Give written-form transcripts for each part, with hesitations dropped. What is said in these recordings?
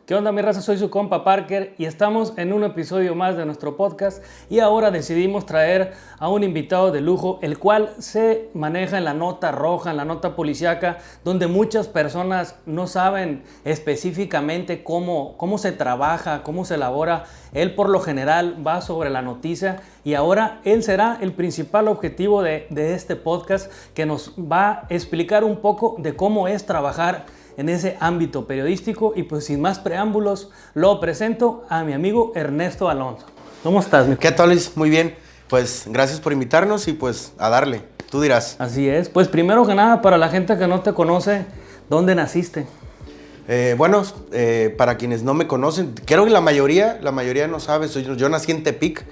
¿Qué onda, mi raza? Soy su compa Parker y estamos en un episodio más de nuestro podcast y ahora decidimos traer a un invitado de lujo, el cual se maneja en la nota roja, en la nota policíaca, donde muchas personas no saben específicamente cómo se trabaja, cómo se elabora. Él por lo general va sobre la noticia y ahora él será el principal objetivo de este podcast, que nos va a explicar un poco de cómo es trabajar en ese ámbito periodístico. Y pues sin más preámbulos, lo presento a mi amigo Ernesto Alonso. ¿Cómo estás, mi ¿Qué tal, Luis? Muy bien. Pues gracias por invitarnos y pues a darle. Tú dirás. Así es. Pues primero que nada, para la gente que no te conoce, ¿dónde naciste? Para quienes no me conocen, creo que la mayoría no sabe. Yo nací en Tepic.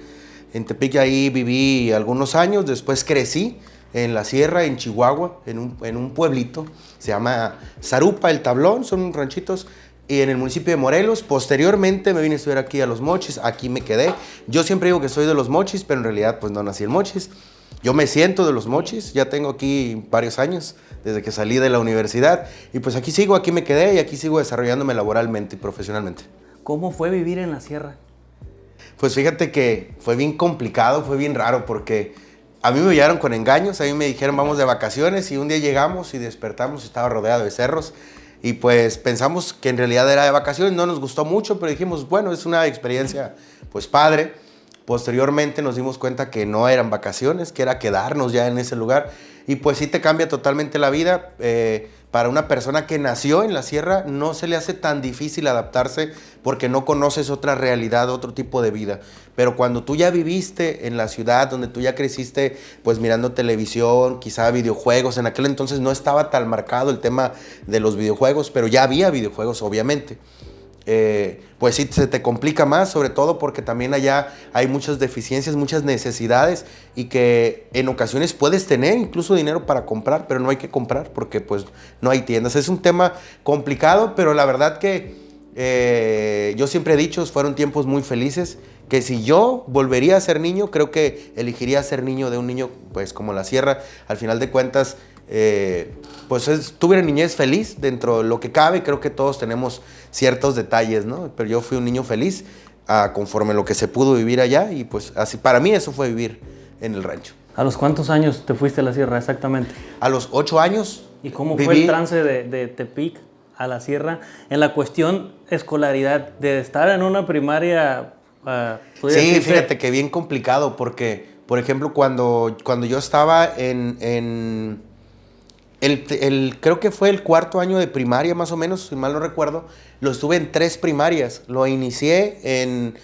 En Tepic ahí viví algunos años, después crecí en la sierra, en Chihuahua, en un pueblito, se llama Zarupa, El Tablón, son ranchitos, y en el municipio de Morelos. Posteriormente me vine a estudiar aquí a Los Mochis, aquí me quedé. Yo siempre digo que soy de Los Mochis, pero en realidad pues no nací en Mochis. Yo me siento de Los Mochis, ya tengo aquí varios años, desde que salí de la universidad, y pues aquí sigo, aquí me quedé, y aquí sigo desarrollándome laboralmente y profesionalmente. ¿Cómo fue vivir en la sierra? Pues fíjate que fue bien complicado, fue bien raro, porque a mí me llevaron con engaños. A mí me dijeron vamos de vacaciones y un día llegamos y despertamos y estaba rodeado de cerros. Y pues pensamos que en realidad era de vacaciones, no nos gustó mucho, pero dijimos, bueno, es una experiencia pues padre. Posteriormente nos dimos cuenta que no eran vacaciones, que era quedarnos ya en ese lugar. Y pues sí te cambia totalmente la vida. Para una persona que nació en la sierra no se le hace tan difícil adaptarse porque no conoces otra realidad, otro tipo de vida. Pero cuando tú ya viviste en la ciudad, donde tú ya creciste pues mirando televisión, quizá videojuegos, en aquel entonces no estaba tan marcado el tema de los videojuegos, pero ya había videojuegos obviamente. Pues sí, se te complica más, sobre todo porque también allá hay muchas deficiencias, muchas necesidades, y que en ocasiones puedes tener incluso dinero para comprar, pero no hay que comprar porque pues no hay tiendas. Es un tema complicado, pero la verdad que yo siempre he dicho, fueron tiempos muy felices, que si yo volvería a ser niño, creo que elegiría ser niño de un niño pues como la sierra. Al final de cuentas, tuve una niñez feliz dentro de lo que cabe. Creo que todos tenemos ciertos detalles, ¿no? Pero yo fui un niño feliz conforme lo que se pudo vivir allá, y pues así para mí eso fue vivir en el rancho. ¿A los cuántos años te fuiste a la sierra exactamente? A los 8 años. ¿Y cómo fue el trance de Tepic a la sierra en la cuestión escolaridad, de estar en una primaria? Sí, fíjate que bien complicado porque, por ejemplo, cuando yo estaba creo que fue el 4º año de primaria, más o menos, si mal no recuerdo, lo estuve en 3 primarias. Lo inicié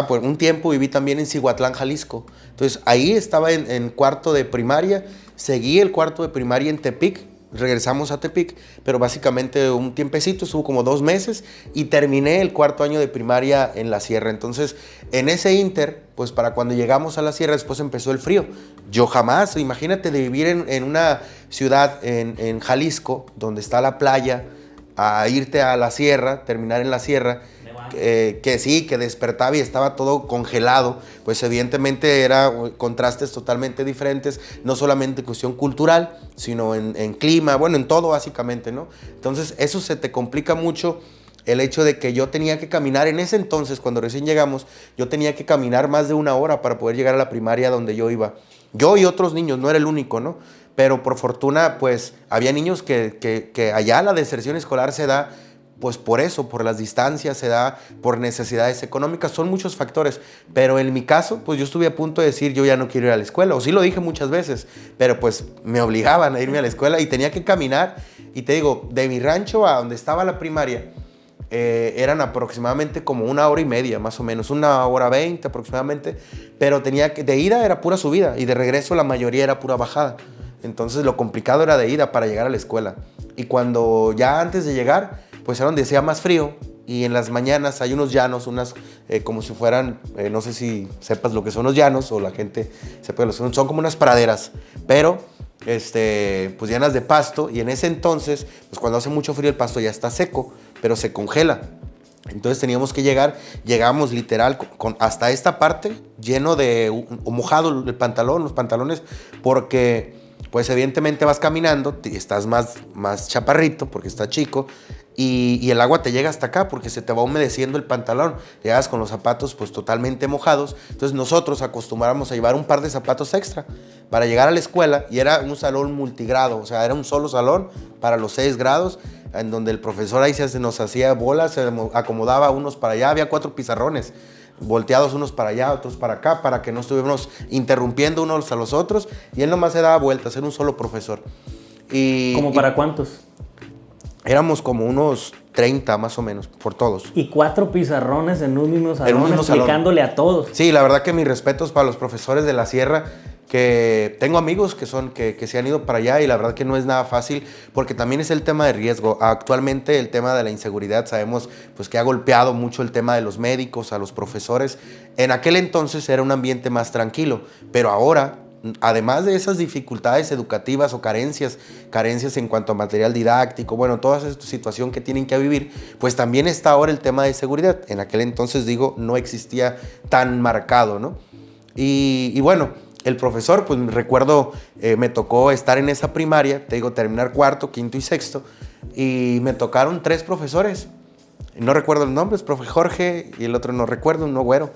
por un tiempo viví también en Cihuatlán, Jalisco. Entonces ahí estaba en 4º de primaria, seguí el 4º de primaria en Tepic, regresamos a Tepic, pero básicamente un tiempecito, estuvo como 2 meses, y terminé el 4º año de primaria en la sierra. Entonces, en ese inter, pues para cuando llegamos a la sierra, después empezó el frío. Yo jamás, imagínate de vivir en una ciudad en Jalisco, donde está la playa, a irte a la sierra, terminar en la sierra, que despertaba y estaba todo congelado, pues evidentemente eran contrastes totalmente diferentes, no solamente en cuestión cultural, sino en clima, bueno, en todo básicamente, ¿no? Entonces eso se te complica mucho, el hecho de que yo tenía que caminar en ese entonces, cuando recién llegamos, yo tenía que caminar más de 1 hora para poder llegar a la primaria donde yo iba. Yo y otros niños, no era el único, ¿no? Pero por fortuna, pues había niños que allá la deserción escolar se da pues por eso, por las distancias, se da por necesidades económicas, son muchos factores. Pero en mi caso, pues yo estuve a punto de decir, yo ya no quiero ir a la escuela, o sí lo dije muchas veces, pero pues me obligaban a irme a la escuela y tenía que caminar. Y te digo, de mi rancho a donde estaba la primaria, eran aproximadamente como 1 hora y media, más o menos, 1 hora 20 aproximadamente, pero de ida era pura subida y de regreso la mayoría era pura bajada. Entonces lo complicado era de ida para llegar a la escuela. Y cuando ya antes de llegar, pues era donde hacía más frío, y en las mañanas hay unos llanos, como si fueran, no sé si sepas lo que son los llanos, o la gente sepa lo que son como unas praderas, pero pues llenas de pasto, y en ese entonces, pues cuando hace mucho frío el pasto ya está seco, pero se congela. Entonces teníamos que llegamos literal hasta esta parte, lleno de mojado el pantalón, los pantalones, porque pues evidentemente vas caminando, estás más chaparrito porque está chico, y el agua te llega hasta acá porque se te va humedeciendo el pantalón. Llegas con los zapatos pues totalmente mojados. Entonces nosotros acostumbramos a llevar un par de zapatos extra para llegar a la escuela, y era un salón multigrado, o sea, era un solo salón para los 6 grados, en donde el profesor ahí se nos hacía bolas, se acomodaba unos para allá, había 4 pizarrones volteados, unos para allá, otros para acá, para que no estuviéramos interrumpiendo unos a los otros, y él nomás se daba vueltas, era un solo profesor. ¿Cómo para cuántos? Éramos como unos 30 más o menos, por todos. Y 4 pizarrones en un mismo salón, explicándole a todos. Sí, la verdad que mis respetos para los profesores de la Sierra, que tengo amigos que se han ido para allá, y la verdad que no es nada fácil, porque también es el tema de riesgo. Actualmente el tema de la inseguridad, sabemos pues que ha golpeado mucho el tema de los médicos, a los profesores. En aquel entonces era un ambiente más tranquilo, pero ahora, además de esas dificultades educativas o carencias en cuanto a material didáctico, bueno, toda esa situación que tienen que vivir, pues también está ahora el tema de seguridad. En aquel entonces, digo, no existía tan marcado, ¿no? Y bueno, el profesor, pues recuerdo, me tocó estar en esa primaria, te digo, terminar cuarto, quinto y sexto, y me tocaron 3 profesores. No recuerdo los nombres, profe Jorge, y el otro no recuerdo, un güero.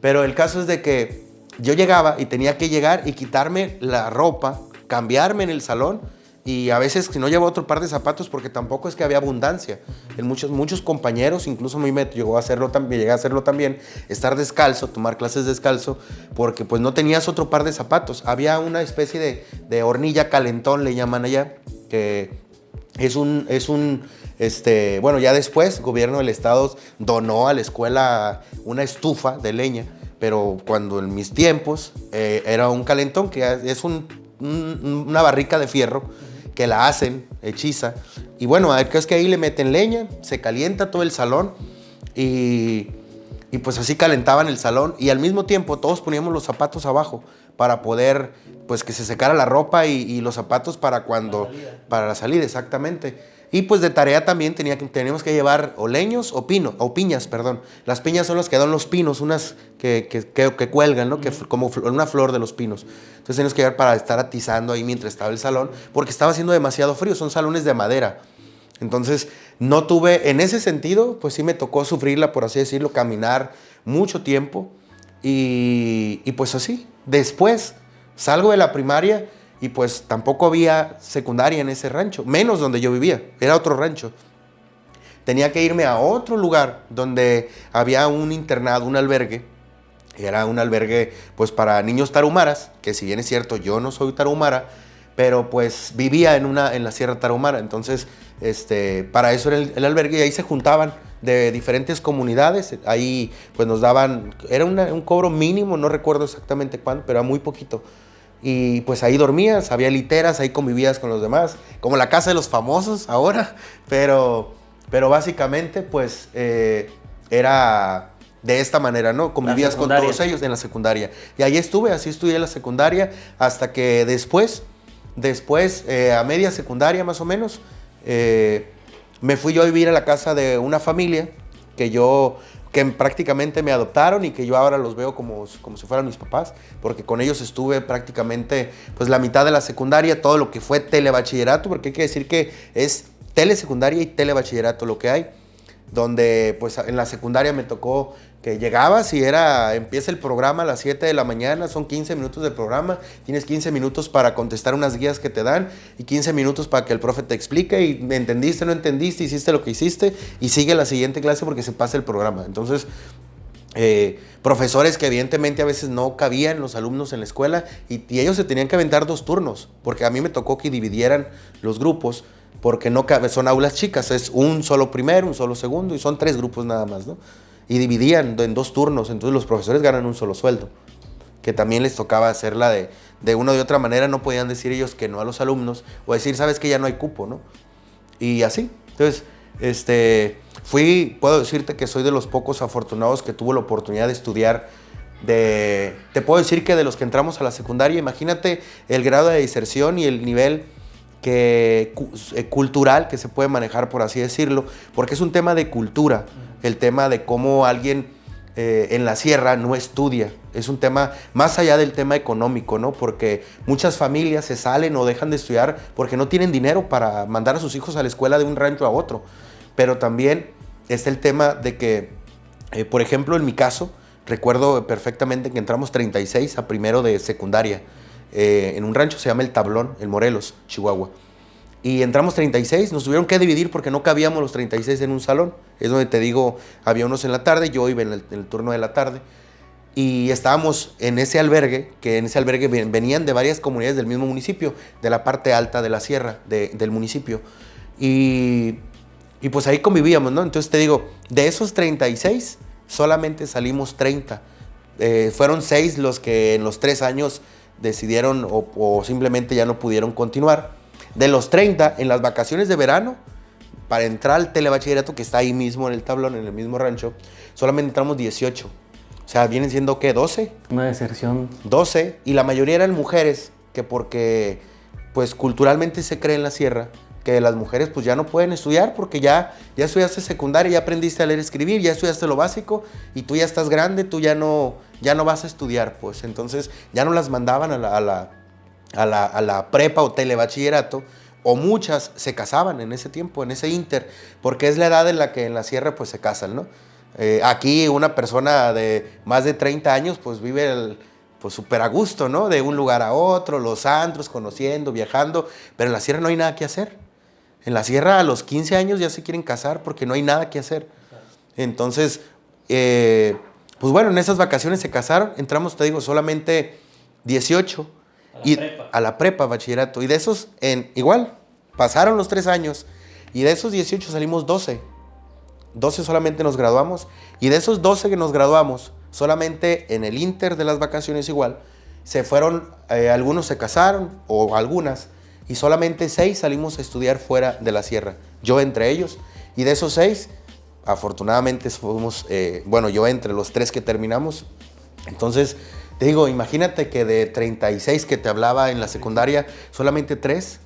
Pero el caso es de que yo llegaba y tenía que llegar y quitarme la ropa, cambiarme en el salón, y a veces si no llevaba otro par de zapatos, porque tampoco es que había abundancia. En muchos compañeros, incluso a mí me llegué a hacerlo también, estar descalzo, tomar clases descalzo, porque pues no tenías otro par de zapatos. Había una especie de hornilla calentón, le llaman allá, que bueno, ya después, el gobierno del estado donó a la escuela una estufa de leña, pero cuando en mis tiempos era un calentón, que es una barrica de fierro que la hacen hechiza. Y bueno, es que ahí le meten leña, se calienta todo el salón, y pues así calentaban el salón, y al mismo tiempo todos poníamos los zapatos abajo para poder, pues que se secara la ropa y los zapatos para la salida, exactamente. Y pues de tarea también teníamos que llevar o leños o piñas, perdón. Las piñas son las que dan los pinos, unas que cuelgan, ¿no? Como una flor de los pinos. Entonces teníamos que llevar para estar atizando ahí mientras estaba el salón, porque estaba haciendo demasiado frío, son salones de madera. Entonces no tuve, en ese sentido, pues sí me tocó sufrirla, por así decirlo, caminar mucho tiempo, y pues así. Después salgo de la primaria, y pues tampoco había secundaria en ese rancho, menos donde yo vivía, era otro rancho. Tenía que irme a otro lugar donde había un internado, un albergue. Era un albergue pues para niños tarahumaras, que si bien es cierto yo no soy tarahumara, pero pues vivía en la Sierra Tarahumara. Entonces para eso era el albergue, y ahí se juntaban de diferentes comunidades. Ahí pues nos daban, era un cobro mínimo, no recuerdo exactamente cuánto, pero era muy poquito. Y pues ahí dormías, había literas, ahí convivías con los demás, como la casa de los famosos ahora, pero básicamente pues era de esta manera, ¿no? Convivías con todos ellos en la secundaria. Y ahí así estudié la secundaria, hasta que después a media secundaria más o menos, me fui yo a vivir a la casa de una familia que prácticamente me adoptaron, y que yo ahora los veo como si fueran mis papás, porque con ellos estuve prácticamente pues la mitad de la secundaria, todo lo que fue telebachillerato, porque hay que decir que es telesecundaria y telebachillerato lo que hay, donde pues en la secundaria me tocó que llegabas y empieza el programa a las 7 de la mañana, son 15 minutos de programa, tienes 15 minutos para contestar unas guías que te dan, y 15 minutos para que el profe te explique, y entendiste, no entendiste, hiciste lo que hiciste, y sigue la siguiente clase porque se pasa el programa. Entonces, profesores que evidentemente a veces no cabían los alumnos en la escuela, y ellos se tenían que aventar 2 turnos, porque a mí me tocó que dividieran los grupos, porque no son aulas chicas, es un solo primero, un solo segundo, y son 3 grupos nada más, ¿no? Y dividían en 2 turnos, entonces los profesores ganan un solo sueldo, que también les tocaba hacerla de una u otra manera. No podían decir ellos que no a los alumnos, o decir, sabes que ya no hay cupo, ¿no? Y así. Entonces, puedo decirte que soy de los pocos afortunados que tuvo la oportunidad de estudiar. Te puedo decir que de los que entramos a la secundaria, imagínate el grado de diserción y el nivel cultural que se puede manejar, por así decirlo, porque es un tema de cultura, el tema de cómo alguien en la sierra no estudia. Es un tema más allá del tema económico, ¿no? Porque muchas familias se salen o dejan de estudiar porque no tienen dinero para mandar a sus hijos a la escuela de un rancho a otro. Pero también es el tema de que, por ejemplo, en mi caso, recuerdo perfectamente que entramos 36 a primero de secundaria en un rancho, se llama El Tablón, en Morelos, Chihuahua. Y entramos 36, nos tuvieron que dividir porque no cabíamos los 36 en un salón. Es donde te digo, había unos en la tarde, yo iba en el turno de la tarde. Y estábamos en ese albergue, que en ese albergue venían de varias comunidades del mismo municipio, de la parte alta de la sierra del municipio. Y pues ahí convivíamos, ¿no? Entonces te digo, de esos 36, solamente salimos 30. Fueron 6 los que en los 3 años decidieron o simplemente ya no pudieron continuar. De los 30, en las vacaciones de verano, para entrar al telebachillerato, que está ahí mismo en El Tablón, en el mismo rancho, solamente entramos 18. O sea, vienen siendo, ¿qué? 12. Una deserción. 12, y la mayoría eran mujeres, que porque, pues, culturalmente se cree en la sierra, que las mujeres, pues, ya no pueden estudiar, porque ya estudiaste secundaria, ya aprendiste a leer y escribir, ya estudiaste lo básico, y tú ya estás grande, tú ya no vas a estudiar, pues. Entonces, ya no las mandaban a la prepa o telebachillerato, o muchas se casaban en ese tiempo, en ese inter, porque es la edad en la que en la sierra pues se casan, ¿no? Aquí una persona de más de 30 años pues vive pues súper a gusto, ¿no? De un lugar a otro, los antros, conociendo, viajando, pero en la sierra no hay nada que hacer. En la sierra a los 15 años ya se quieren casar porque no hay nada que hacer. Entonces, pues bueno, en esas vacaciones se casaron, entramos, te digo, solamente 18. A la prepa, bachillerato. Y de esos, igual, pasaron los 3 años. Y de esos 18 salimos 12. 12 solamente nos graduamos. Y de esos 12 que nos graduamos, solamente en el inter de las vacaciones igual, se fueron, algunos se casaron, o algunas. Y solamente 6 salimos a estudiar fuera de la sierra. Yo entre ellos. Y de esos 6, afortunadamente fuimos, bueno, yo entre los 3 que terminamos. Entonces, te digo, imagínate que de 36 que te hablaba en la secundaria, solamente 3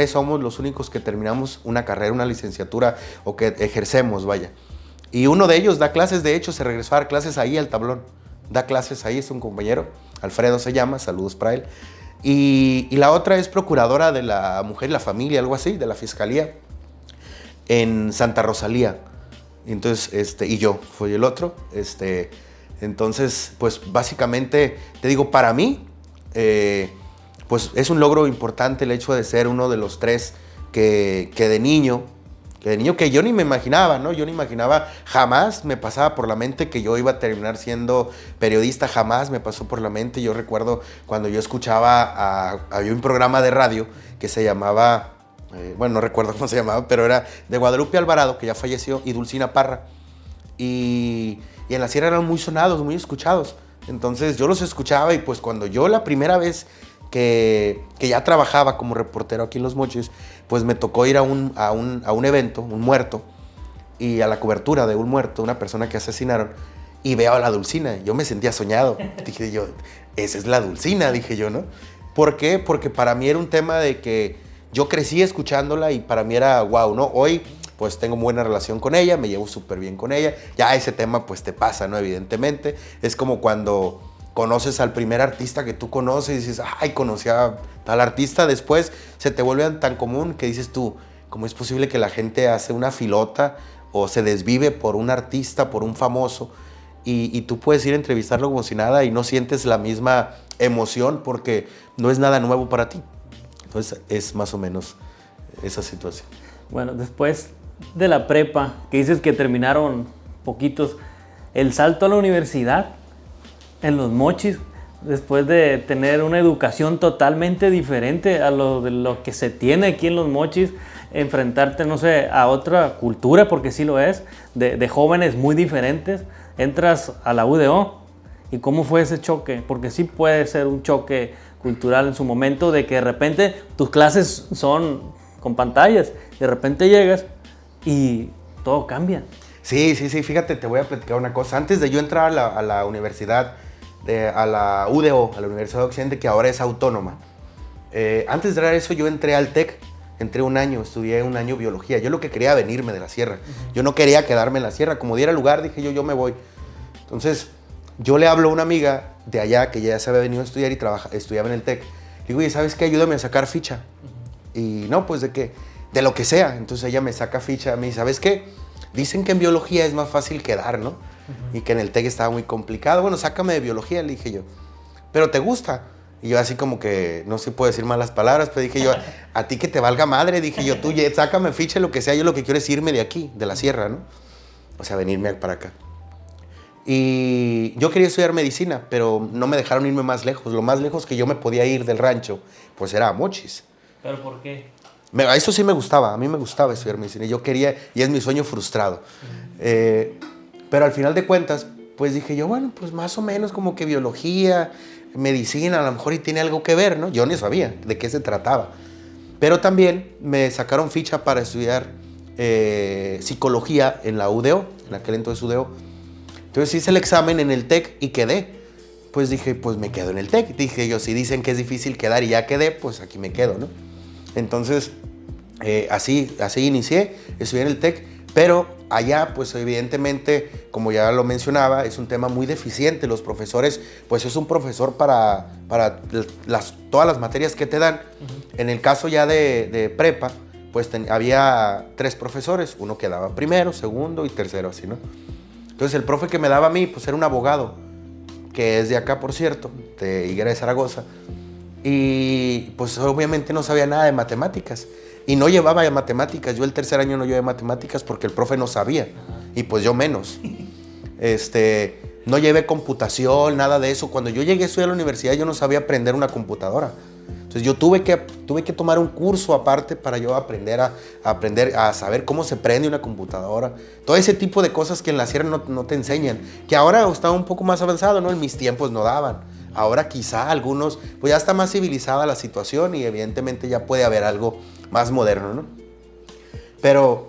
somos los únicos que terminamos una carrera, una licenciatura o que ejercemos, vaya. Y uno de ellos da clases, de hecho, se regresó a dar clases ahí al Tablón. Da clases ahí, es un compañero, Alfredo se llama, saludos para él. Y la otra es procuradora de la mujer y la familia, algo así, de la fiscalía, en Santa Rosalía. Entonces, y yo fui el otro, Entonces, pues básicamente, te digo, para mí, pues es un logro importante el hecho de ser uno de los 3 que de niño, que yo ni me imaginaba, ¿no? Yo ni imaginaba, jamás me pasaba por la mente que yo iba a terminar siendo periodista, jamás me pasó por la mente. Yo recuerdo cuando yo escuchaba, había un programa de radio que se llamaba, bueno, no recuerdo cómo se llamaba, pero era de Guadalupe Alvarado, que ya falleció, y Dulcina Parra. Y en la sierra eran muy sonados, muy escuchados. Entonces yo los escuchaba y pues cuando yo la primera vez que ya trabajaba como reportero aquí en Los Mochis, pues me tocó ir a un evento, un muerto, y a la cobertura de un muerto, una persona que asesinaron, y veo a la Dulcina. Yo me sentía soñado. Dije yo, esa es la Dulcina, dije yo, ¿no? ¿Por qué? Porque para mí era un tema de que yo crecí escuchándola y para mí era wow, ¿no? Hoy pues tengo buena relación con ella, me llevo súper bien con ella. Ya ese tema pues te pasa, ¿no? Evidentemente. Es como cuando conoces al primer artista que tú conoces y dices, ay, conocí a tal artista. Después se te vuelve tan común que dices tú, ¿cómo es posible que la gente hace una filota o se desvive por un artista, por un famoso? Y tú puedes ir a entrevistarlo como si nada y no sientes la misma emoción porque no es nada nuevo para ti. Entonces es más o menos esa situación. Bueno, después de la prepa, que dices que terminaron poquitos, el salto a la universidad en Los Mochis, después de tener una educación totalmente diferente a lo que se tiene aquí en Los Mochis, enfrentarte, no sé, a otra cultura, porque sí lo es, de jóvenes muy diferentes, entras a la UDO. ¿Y cómo fue ese choque? Porque sí puede ser un choque cultural en su momento, de que de repente tus clases son con pantallas, de repente llegas y todo cambia. Sí, fíjate, te voy a platicar una cosa. Antes de yo entrar a la universidad, a la UDO, a la Universidad de Occidente, que ahora es autónoma, antes de entrar a eso yo entré al TEC, entré un año, estudié un año biología. Yo lo que quería venirme de la sierra, yo no quería quedarme en la sierra, como diera lugar, dije yo me voy. Entonces, yo le hablo a una amiga de allá que ya se había venido a estudiar y estudiaba en el TEC. Le digo, oye, ¿sabes qué? Ayúdame a sacar ficha. Y no, pues de qué, de lo que sea. Entonces ella me saca ficha, me dice, ¿sabes qué? Dicen que en biología es más fácil quedar, ¿no? Y que en el TEC estaba muy complicado. Bueno, sácame de biología, le dije yo. ¿Pero te gusta? Y yo así como que, no sé si puedo decir malas palabras, pero dije yo, a ti que te valga madre, dije yo, tú sácame ficha, lo que sea, yo lo que quiero es irme de aquí, de la sierra, ¿no? O sea, venirme para acá. Y yo quería estudiar medicina, pero no me dejaron irme más lejos. Lo más lejos que yo me podía ir del rancho, pues era a Mochis. ¿Pero por qué? Eso sí me gustaba, a mí me gustaba estudiar medicina. Yo quería, y es mi sueño frustrado. Pero al final de cuentas, pues dije yo, bueno, pues más o menos como que biología, medicina, a lo mejor y tiene algo que ver, ¿no? Yo ni sabía de qué se trataba. Pero también me sacaron ficha para estudiar psicología en la UDO, en aquel entonces UDO. Entonces hice el examen en el TEC y quedé. Pues dije, pues me quedo en el TEC. Dije yo, si dicen que es difícil quedar y ya quedé, pues aquí me quedo, ¿no? Entonces, así inicié, estudié en el TEC, pero allá, pues evidentemente, como ya lo mencionaba, es un tema muy deficiente. Los profesores, pues es un profesor para todas las materias que te dan. En el caso ya de prepa, pues había 3 profesores, uno que daba primero, segundo y tercero, así, ¿no? Entonces el profe que me daba a mí, pues era un abogado, que es de acá, por cierto, de Higuera de Zaragoza, y pues obviamente no sabía nada de matemáticas, y no llevaba matemáticas. Yo el tercer año no llevé matemáticas porque el profe no sabía, y pues yo menos. No llevé computación, nada de eso. Cuando yo llegué a estudiar a la universidad, yo no sabía aprender una computadora. Entonces yo tuve que tomar un curso aparte para yo aprender a saber cómo se prende una computadora. Todo ese tipo de cosas que en la sierra no te enseñan. Que ahora está un poco más avanzado, ¿no? En mis tiempos no daban. Ahora quizá algunos, pues ya está más civilizada la situación y evidentemente ya puede haber algo más moderno, ¿no? Pero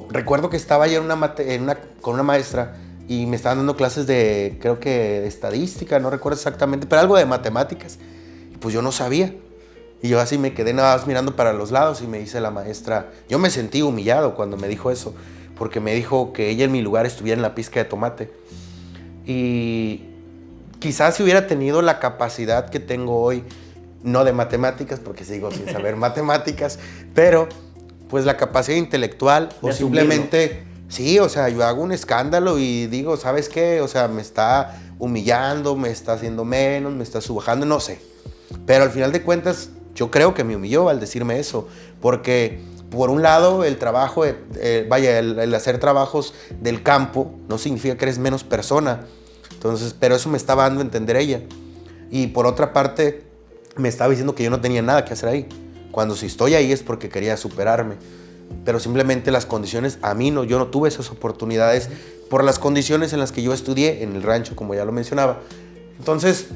recuerdo que estaba ayer con una maestra y me estaban dando clases de, creo que de estadística, no recuerdo exactamente, pero algo de matemáticas. Pues yo no sabía. Y yo así me quedé nada más mirando para los lados y me dice la maestra, yo me sentí humillado cuando me dijo eso, porque me dijo que ella en mi lugar estuviera en la pizca de tomate. Y quizás si hubiera tenido la capacidad que tengo hoy, no de matemáticas, porque sigo sin saber matemáticas, pero pues la capacidad intelectual de o simplemente, sí, o sea, yo hago un escándalo y digo, ¿sabes qué? O sea, me está humillando, me está haciendo menos, me está subajando, no sé. Pero al final de cuentas, yo creo que me humilló al decirme eso, porque por un lado, el trabajo, el hacer trabajos del campo no significa que eres menos persona. Entonces, pero eso me estaba dando a entender ella. Y por otra parte, me estaba diciendo que yo no tenía nada que hacer ahí. Cuando si estoy ahí es porque quería superarme. Pero simplemente las condiciones, yo no tuve esas oportunidades por las condiciones en las que yo estudié en el rancho, como ya lo mencionaba. Entonces,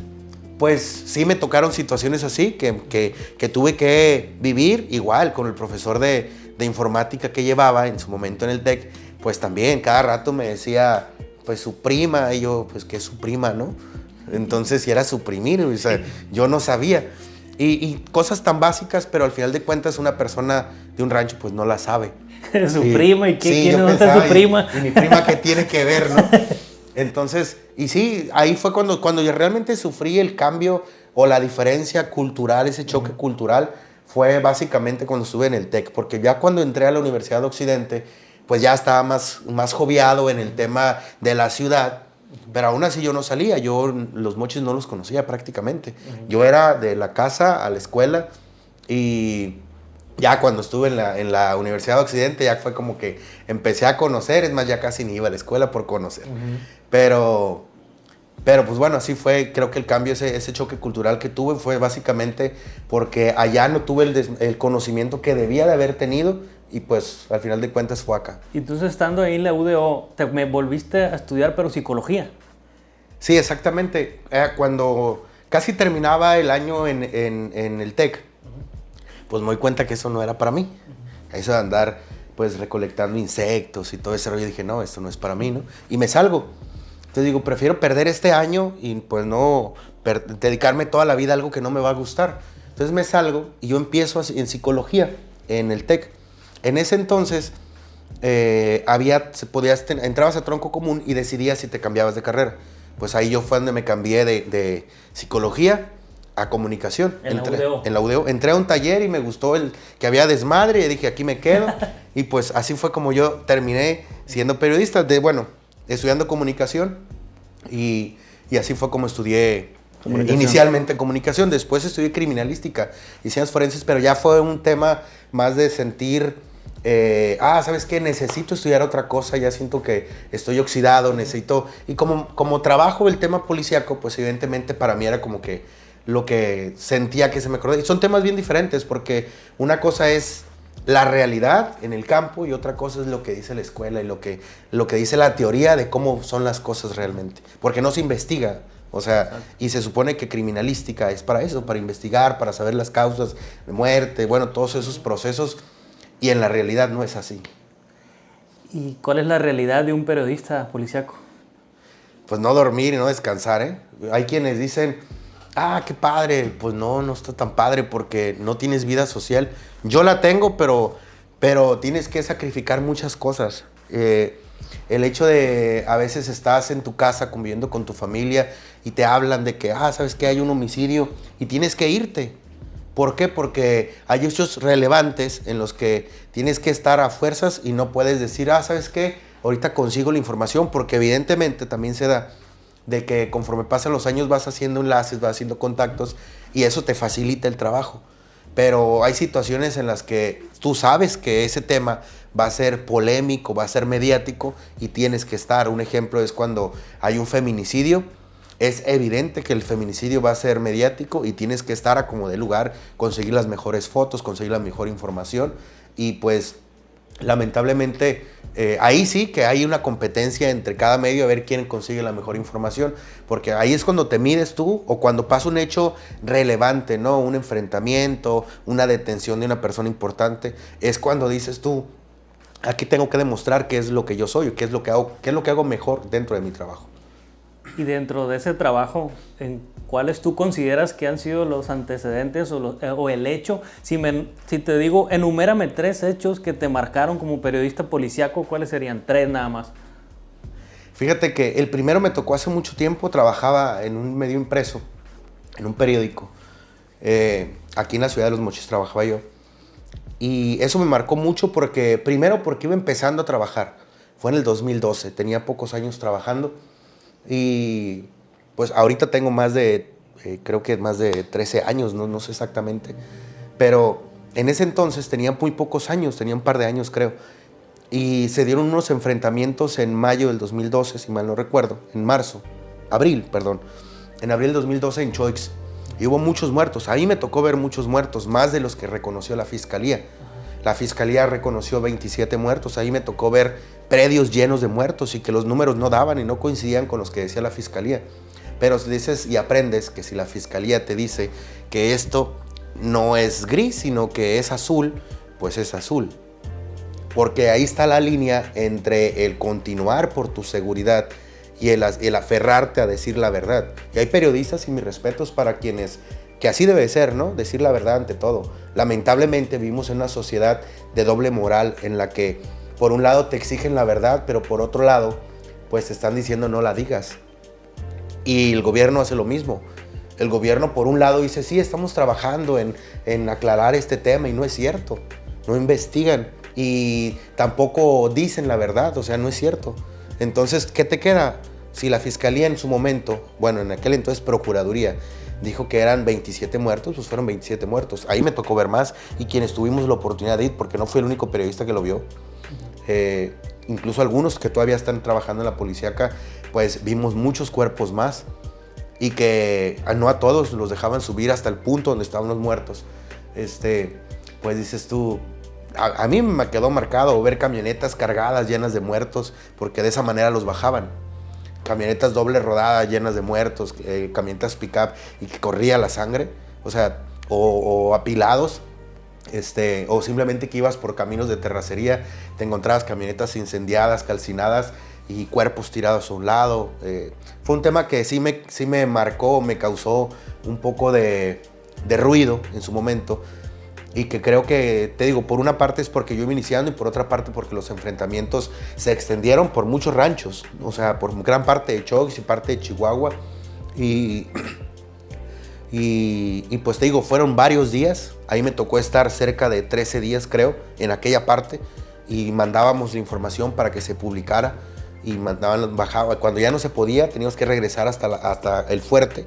pues sí me tocaron situaciones así que tuve que vivir igual con el profesor de informática que llevaba en su momento en el TEC. Pues también cada rato me decía, pues su prima, y yo, pues que es su prima, ¿no? Entonces si era suprimir, o sea, yo no sabía. Y cosas tan básicas, pero al final de cuentas una persona de un rancho pues no la sabe. Su prima, ¿y quién no está su prima? Y mi prima, ¿qué tiene que ver, no? Entonces, y sí, ahí fue cuando yo realmente sufrí el cambio o la diferencia cultural, ese choque cultural, fue básicamente cuando estuve en el TEC, porque ya cuando entré a la Universidad de Occidente, pues ya estaba más joviado en el tema de la ciudad, pero aún así yo no salía, yo los Mochis no los conocía prácticamente. Yo era de la casa a la escuela y ya cuando estuve en la Universidad de Occidente ya fue como que empecé a conocer, es más, ya casi ni iba a la escuela por conocer. Pero pues bueno, así fue, creo que el cambio, ese choque cultural que tuve fue básicamente porque allá no tuve el conocimiento que debía de haber tenido y pues al final de cuentas fue acá. Y entonces estando ahí en la UDO, me volviste a estudiar pero psicología. Sí, exactamente. Cuando casi terminaba el año en el TEC, pues me doy cuenta que eso no era para mí. Eso de andar pues recolectando insectos y todo ese rollo, dije, no, esto no es para mí, ¿no? Y me salgo. Entonces digo, prefiero perder este año y pues no dedicarme toda la vida a algo que no me va a gustar. Entonces me salgo y yo empiezo en psicología en el TEC. En ese entonces entrabas a tronco común y decidías si te cambiabas de carrera. Pues ahí yo fue donde me cambié de psicología a comunicación. En la UDO. Entré a un taller y me gustó que había desmadre y dije, aquí me quedo. Y pues así fue como yo terminé siendo periodista, estudiando comunicación. Y así fue como estudié inicialmente comunicación. Después estudié criminalística y ciencias forenses, pero ya fue un tema más de sentir... ¿sabes qué? Necesito estudiar otra cosa, ya siento que estoy oxidado, necesito... Y como trabajo el tema policíaco, pues evidentemente para mí era como que lo que sentía que se me acordaba. Y son temas bien diferentes, porque una cosa es la realidad en el campo y otra cosa es lo que dice la escuela y lo que dice la teoría de cómo son las cosas realmente. Porque no se investiga. O sea, exacto. Y se supone que criminalística es para eso, para investigar, para saber las causas de muerte, todos esos procesos. Y en la realidad no es así. ¿Y cuál es la realidad de un periodista policíaco? Pues no dormir y no descansar, ¿eh? Hay quienes dicen, qué padre. Pues no está tan padre porque no tienes vida social. Yo la tengo, pero tienes que sacrificar muchas cosas. El hecho de a veces estás en tu casa conviviendo con tu familia y te hablan de que, ¿sabes qué? Hay un homicidio y tienes que irte. ¿Por qué? Porque hay hechos relevantes en los que tienes que estar a fuerzas y no puedes decir, ¿sabes qué? Ahorita consigo la información, porque evidentemente también se da de que conforme pasan los años vas haciendo enlaces, vas haciendo contactos y eso te facilita el trabajo. Pero hay situaciones en las que tú sabes que ese tema va a ser polémico, va a ser mediático y tienes que estar. Un ejemplo es cuando hay un feminicidio. Es evidente que el feminicidio va a ser mediático y tienes que estar a como de lugar, conseguir las mejores fotos, conseguir la mejor información y pues lamentablemente ahí sí que hay una competencia entre cada medio a ver quién consigue la mejor información, porque ahí es cuando te mides tú o cuando pasa un hecho relevante, ¿no? Un enfrentamiento, una detención de una persona importante, es cuando dices tú, aquí tengo que demostrar qué es lo que yo soy, qué es lo que hago mejor dentro de mi trabajo. Y dentro de ese trabajo, ¿en cuáles tú consideras que han sido los antecedentes o el hecho? Si te digo, enumérame 3 hechos que te marcaron como periodista policíaco, ¿cuáles serían? 3 nada más. Fíjate que el primero me tocó hace mucho tiempo, trabajaba en un medio impreso, en un periódico. Aquí en la ciudad de Los Mochis trabajaba yo. Y eso me marcó mucho primero porque iba empezando a trabajar. Fue en el 2012, tenía pocos años trabajando. Y pues ahorita tengo creo que más de 13 años, no sé exactamente. Pero en ese entonces tenía muy pocos años, tenía un par de años creo. Y se dieron unos enfrentamientos en mayo del 2012, si mal no recuerdo, en abril del 2012 en Choix. Y hubo muchos muertos, ahí me tocó ver muchos muertos, más de los que reconoció la fiscalía. La fiscalía reconoció 27 muertos, ahí me tocó ver predios llenos de muertos y que los números no daban y no coincidían con los que decía la fiscalía. Pero dices y aprendes que si la fiscalía te dice que esto no es gris, sino que es azul, pues es azul. Porque ahí está la línea entre el continuar por tu seguridad y el aferrarte a decir la verdad. Y hay periodistas, y mis respetos para quienes, que así debe ser, ¿no? Decir la verdad ante todo. Lamentablemente vivimos en una sociedad de doble moral en la que por un lado te exigen la verdad, pero por otro lado, pues te están diciendo no la digas. Y el gobierno hace lo mismo. El gobierno por un lado dice, sí, estamos trabajando en aclarar este tema y no es cierto. No investigan y tampoco dicen la verdad, o sea, no es cierto. Entonces, ¿qué te queda? Si la fiscalía en su momento, en aquel entonces Procuraduría, dijo que eran 27 muertos, pues fueron 27 muertos. Ahí me tocó ver más y quienes tuvimos la oportunidad de ir, porque no fui el único periodista que lo vio. Incluso algunos que todavía están trabajando en la policíaca, pues vimos muchos cuerpos más y que no a todos los dejaban subir hasta el punto donde estaban los muertos. Pues dices tú, a mí me quedó marcado ver camionetas cargadas llenas de muertos, porque de esa manera los bajaban. Camionetas doble rodada llenas de muertos, camionetas pick-up y que corría la sangre, o apilados. O simplemente que ibas por caminos de terracería, te encontrabas camionetas incendiadas, calcinadas y cuerpos tirados a un lado. Fue un tema que sí me marcó, me causó un poco de ruido en su momento. y que creo que, te digo, por una parte es porque yo iba iniciando y por otra parte porque los enfrentamientos se extendieron por muchos ranchos, o sea, por gran parte de Choix y parte de Chihuahua. Y pues te digo, fueron varios días. Ahí me tocó estar cerca de 13 días, creo, en aquella parte. Y mandábamos la información para que se publicara. Y bajaba. Cuando ya no se podía, teníamos que regresar hasta el fuerte.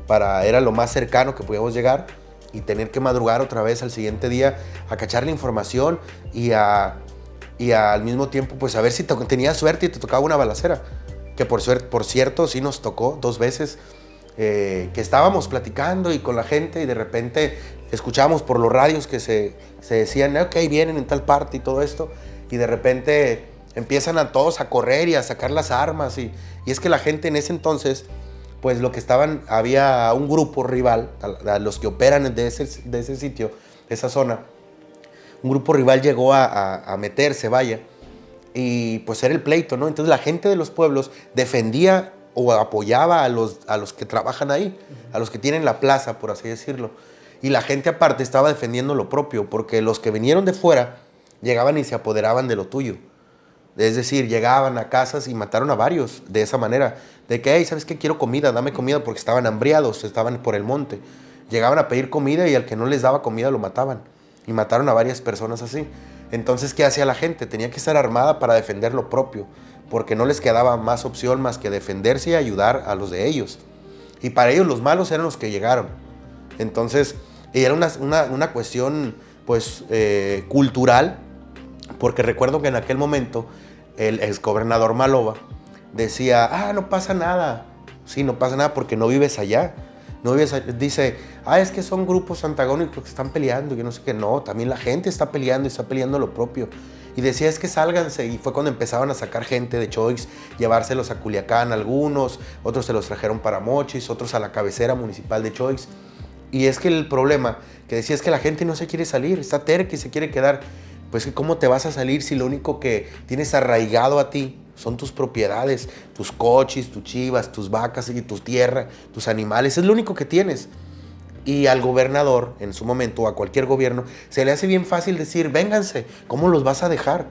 Era lo más cercano que podíamos llegar. Y tener que madrugar otra vez al siguiente día a cachar la información. Y al mismo tiempo, pues a ver si tenías suerte y te tocaba una balacera. Que por cierto, sí nos tocó 2 veces. Que estábamos platicando y con la gente y de repente escuchábamos por los radios que se decían, ok, vienen en tal parte y todo esto, y de repente empiezan a todos a correr y a sacar las armas, y es que la gente en ese entonces, pues lo que había un grupo rival, a los que operan de ese sitio, de esa zona, un grupo rival llegó a meterse, vaya, y pues era el pleito, ¿no? Entonces la gente de los pueblos defendía o apoyaba a los que trabajan ahí, a los que tienen la plaza, por así decirlo. Y la gente aparte estaba defendiendo lo propio, porque los que vinieron de fuera llegaban y se apoderaban de lo tuyo. Es decir, llegaban a casas y mataron a varios de esa manera. De que, hey, ¿sabes qué? Quiero comida, dame comida, porque estaban hambriados, estaban por el monte. Llegaban a pedir comida y al que no les daba comida lo mataban. Y mataron a varias personas así. Entonces, ¿qué hacía la gente? Tenía que estar armada para defender lo propio, porque no les quedaba más opción más que defenderse y ayudar a los de ellos. Y para ellos los malos eran los que llegaron. Entonces, era una cuestión pues cultural, porque recuerdo que en aquel momento el exgobernador Maloba decía, no pasa nada. Sí, no pasa nada porque no vives allá. No vives allá. Dice, es que son grupos antagónicos que están peleando. Y yo no sé qué. No, también la gente está peleando y está peleando lo propio. Y decía, es que sálganse. Y fue cuando empezaban a sacar gente de Choix, llevárselos a Culiacán algunos, otros se los trajeron para Mochis, otros a la cabecera municipal de Choix. Y es que el problema que decía es que la gente no se quiere salir, está terca y se quiere quedar. Pues ¿cómo te vas a salir si lo único que tienes arraigado a ti son tus propiedades, tus coches, tus chivas, tus vacas y tu tierra, tus animales? Es lo único que tienes. Y al gobernador, en su momento, o a cualquier gobierno, se le hace bien fácil decir, vénganse, ¿cómo los vas a dejar?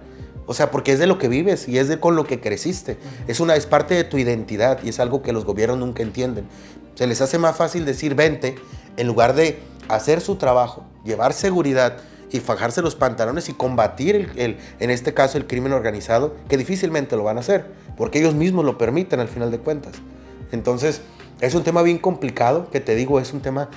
O sea, porque es de lo que vives y es con lo que creciste. Es parte de tu identidad y es algo que los gobiernos nunca entienden. Se les hace más fácil decir, vente, en lugar de hacer su trabajo, llevar seguridad y fajarse los pantalones y combatir, en este caso, el crimen organizado, que difícilmente lo van a hacer, porque ellos mismos lo permiten al final de cuentas. Entonces, es un tema bien complicado, que te digo, es un tema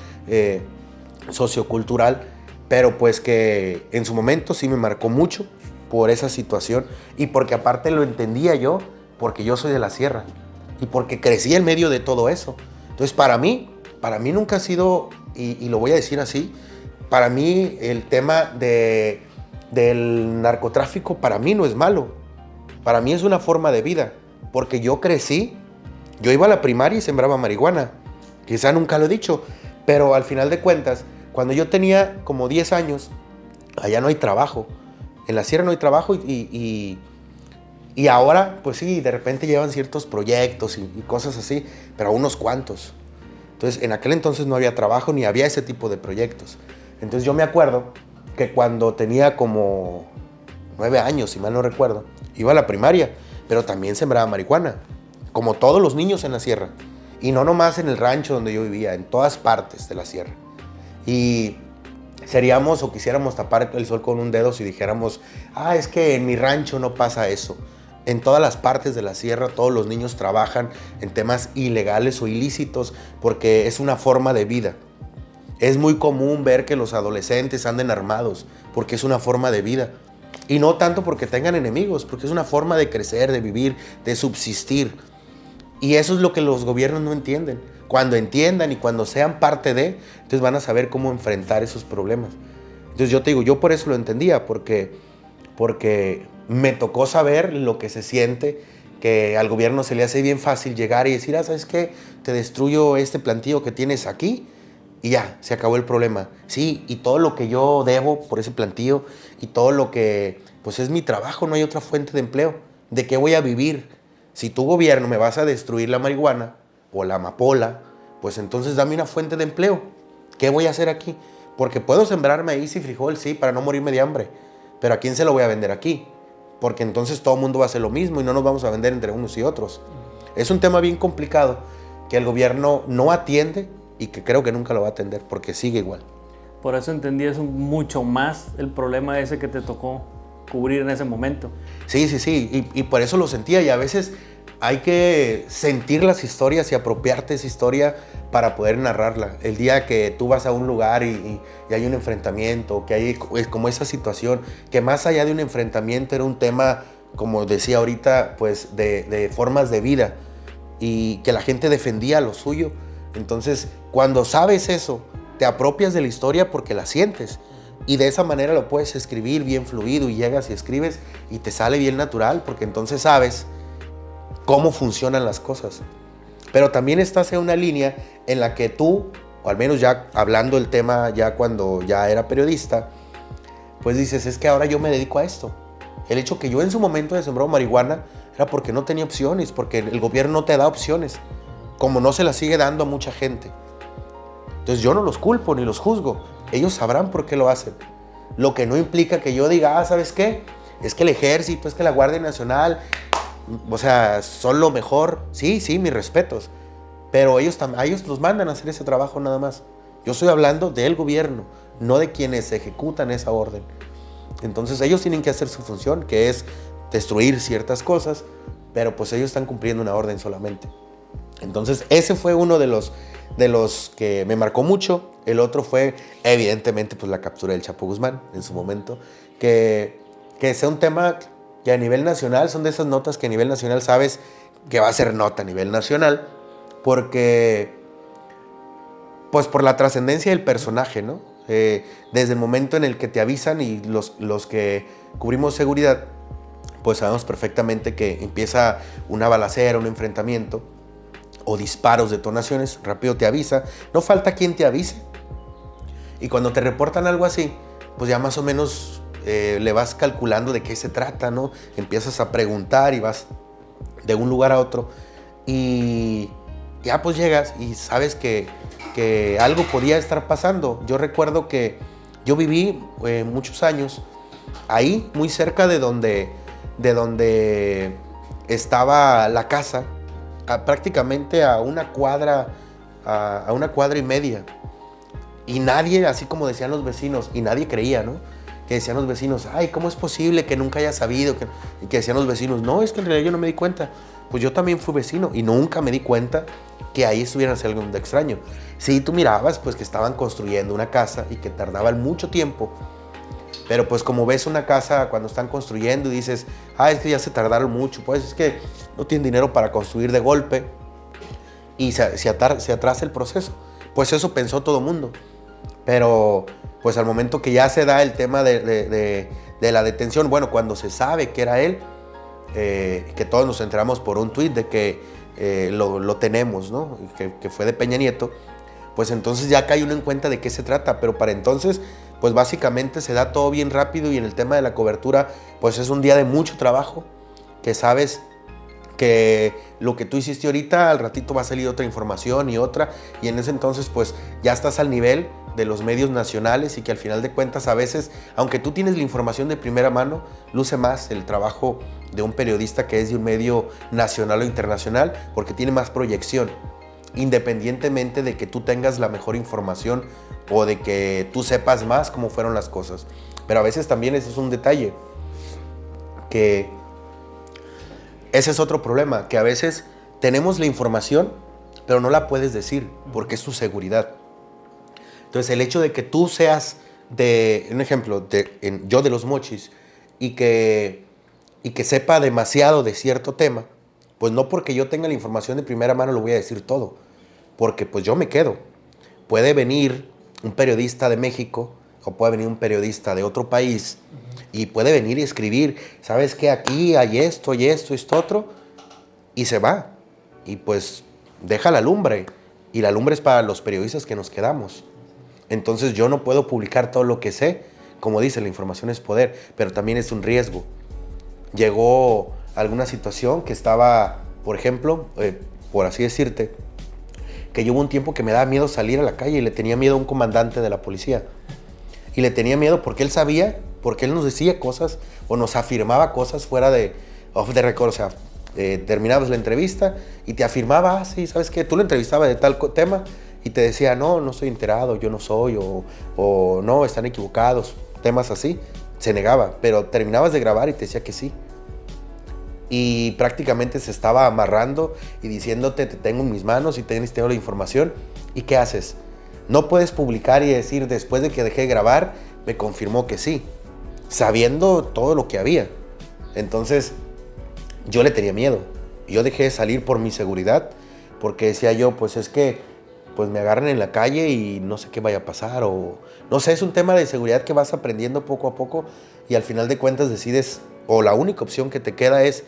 sociocultural, pero pues que en su momento sí me marcó mucho por esa situación y porque aparte lo entendía yo, porque yo soy de la sierra y porque crecí en medio de todo eso. Entonces, para mí nunca ha sido, y lo voy a decir así, para mí el tema del narcotráfico para mí no es malo. Para mí es una forma de vida. Porque yo crecí, yo iba a la primaria y sembraba marihuana. Quizá nunca lo he dicho, pero al final de cuentas, cuando yo tenía como 10 años, allá no hay trabajo. En la sierra no hay trabajo y ahora, pues sí, de repente llevan ciertos proyectos y cosas así, pero unos cuantos. Entonces, en aquel entonces no había trabajo ni había ese tipo de proyectos. Entonces yo me acuerdo que cuando tenía como 9 años, si mal no recuerdo, iba a la primaria, pero también sembraba marihuana, como todos los niños en la sierra. Y no nomás en el rancho donde yo vivía, en todas partes de la sierra. Y seríamos o quisiéramos tapar el sol con un dedo si dijéramos, es que en mi rancho no pasa eso. En todas las partes de la sierra todos los niños trabajan en temas ilegales o ilícitos porque es una forma de vida. Es muy común ver que los adolescentes anden armados porque es una forma de vida. Y no tanto porque tengan enemigos, porque es una forma de crecer, de vivir, de subsistir. Y eso es lo que los gobiernos no entienden. Cuando entiendan y cuando sean parte de, entonces van a saber cómo enfrentar esos problemas. Entonces yo te digo, yo por eso lo entendía, porque me tocó saber lo que se siente, que al gobierno se le hace bien fácil llegar y decir, ¿sabes qué? Te destruyo este plantío que tienes aquí y ya, se acabó el problema. Sí, y todo lo que yo debo por ese plantío y todo lo que, pues es mi trabajo, no hay otra fuente de empleo. ¿De qué voy a vivir? Si tu gobierno me vas a destruir la marihuana o la amapola, pues entonces dame una fuente de empleo. ¿Qué voy a hacer aquí? Porque puedo sembrar maíz y frijol, sí, para no morirme de hambre. Pero ¿a quién se lo voy a vender aquí? Porque entonces todo el mundo va a hacer lo mismo y no nos vamos a vender entre unos y otros. Es un tema bien complicado que el gobierno no atiende y que creo que nunca lo va a atender porque sigue igual. Por eso entendí eso mucho más, el problema ese que te tocó cubrir en ese momento. Sí, y por eso lo sentía, y a veces hay que sentir las historias y apropiarte de esa historia para poder narrarla. El día que tú vas a un lugar y hay un enfrentamiento, que hay como esa situación, que más allá de un enfrentamiento era un tema, como decía ahorita, pues de formas de vida, y que la gente defendía lo suyo. Entonces, cuando sabes eso, te apropias de la historia porque la sientes. Y de esa manera lo puedes escribir bien fluido y llegas y escribes y te sale bien natural porque entonces sabes cómo funcionan las cosas. Pero también estás en una línea en la que tú, o al menos ya hablando del tema ya cuando ya era periodista, pues dices, es que ahora yo me dedico a esto. El hecho que yo en su momento de sembrado marihuana era porque no tenía opciones, porque el gobierno no te da opciones, como no se las sigue dando a mucha gente. Entonces yo no los culpo ni los juzgo. Ellos sabrán por qué lo hacen. Lo que no implica que yo diga, ¿sabes qué? Es que el ejército, es que la Guardia Nacional, o sea, son lo mejor. Sí, mis respetos. Pero a ellos los mandan a hacer ese trabajo nada más. Yo estoy hablando del gobierno, no de quienes ejecutan esa orden. Entonces ellos tienen que hacer su función, que es destruir ciertas cosas, pero pues ellos están cumpliendo una orden solamente. Entonces ese fue uno de los que me marcó mucho. El otro fue, evidentemente, pues la captura del Chapo Guzmán en su momento. Que sea un tema que a nivel nacional, son de esas notas que a nivel nacional sabes que va a ser nota a nivel nacional, porque, pues por la trascendencia del personaje, ¿no? Desde el momento en el que te avisan y los que cubrimos seguridad, pues sabemos perfectamente que empieza una balacera, un enfrentamiento, o disparos, detonaciones, rápido te avisa. No falta quien te avise. Y cuando te reportan algo así, pues ya más o menos le vas calculando de qué se trata, ¿no? Empiezas a preguntar y vas de un lugar a otro. Y ya pues llegas y sabes que algo podía estar pasando. Yo recuerdo que yo viví muchos años ahí, muy cerca de donde estaba la casa, prácticamente a una cuadra y media. Y nadie, así como decían los vecinos, y nadie creía, ¿no? Que decían los vecinos, ay, ¿cómo es posible que nunca haya sabido? Y que decían los vecinos, no, es que en realidad yo no me di cuenta. Pues yo también fui vecino y nunca me di cuenta que ahí estuvieran haciendo algo de extraño. Sí, tú mirabas pues que estaban construyendo una casa y que tardaban mucho tiempo. Pero pues como ves una casa cuando están construyendo y dices, es que ya se tardaron mucho, pues es que no tienen dinero para construir de golpe y se atrasa el proceso. Pues eso pensó todo el mundo. Pero pues al momento que ya se da el tema de la detención, bueno, cuando se sabe que era él, que todos nos enteramos por un tuit de que lo tenemos, ¿no? Que fue de Peña Nieto, pues entonces ya cae uno en cuenta de qué se trata. Pero para entonces, pues básicamente se da todo bien rápido y en el tema de la cobertura, pues es un día de mucho trabajo, que sabes que lo que tú hiciste ahorita, al ratito va a salir otra información y otra, y en ese entonces pues ya estás al nivel de los medios nacionales y que al final de cuentas a veces, aunque tú tienes la información de primera mano, luce más el trabajo de un periodista que es de un medio nacional o internacional porque tiene más proyección, independientemente de que tú tengas la mejor información o de que tú sepas más cómo fueron las cosas. Pero a veces también ese es un detalle, que ese es otro problema, que a veces tenemos la información, pero no la puedes decir porque es tu seguridad. Entonces el hecho de que tú seas un ejemplo, yo de Los Mochis, y que sepa demasiado de cierto tema, pues no porque yo tenga la información de primera mano lo voy a decir todo, porque pues yo me quedo. Puede venir un periodista de México o puede venir un periodista de otro país y puede venir y escribir, ¿sabes qué? Aquí hay esto y esto, esto otro, y se va. Y pues deja la lumbre, y la lumbre es para los periodistas que nos quedamos. Entonces yo no puedo publicar todo lo que sé. Como dice, la información es poder, pero también es un riesgo. Llegó alguna situación que estaba, por ejemplo, por así decirte, que yo hubo un tiempo que me daba miedo salir a la calle y le tenía miedo a un comandante de la policía. Y le tenía miedo porque él sabía, porque él nos decía cosas o nos afirmaba cosas fuera de off the record. O sea, terminabas la entrevista y te afirmaba, sí, ¿sabes qué? Tú lo entrevistabas de tal tema y te decía, no estoy enterado, yo no soy, o no, están equivocados, temas así. Se negaba, pero terminabas de grabar y te decía que sí. Y prácticamente se estaba amarrando y diciéndote, te tengo en mis manos y tengo la información. ¿Y qué haces? No puedes publicar y decir, después de que dejé de grabar, me confirmó que sí, sabiendo todo lo que había. Entonces, yo le tenía miedo. Yo dejé de salir por mi seguridad, porque decía yo, pues es que pues me agarran en la calle y no sé qué vaya a pasar, o no sé, es un tema de seguridad que vas aprendiendo poco a poco y al final de cuentas decides, o la única opción que te queda es,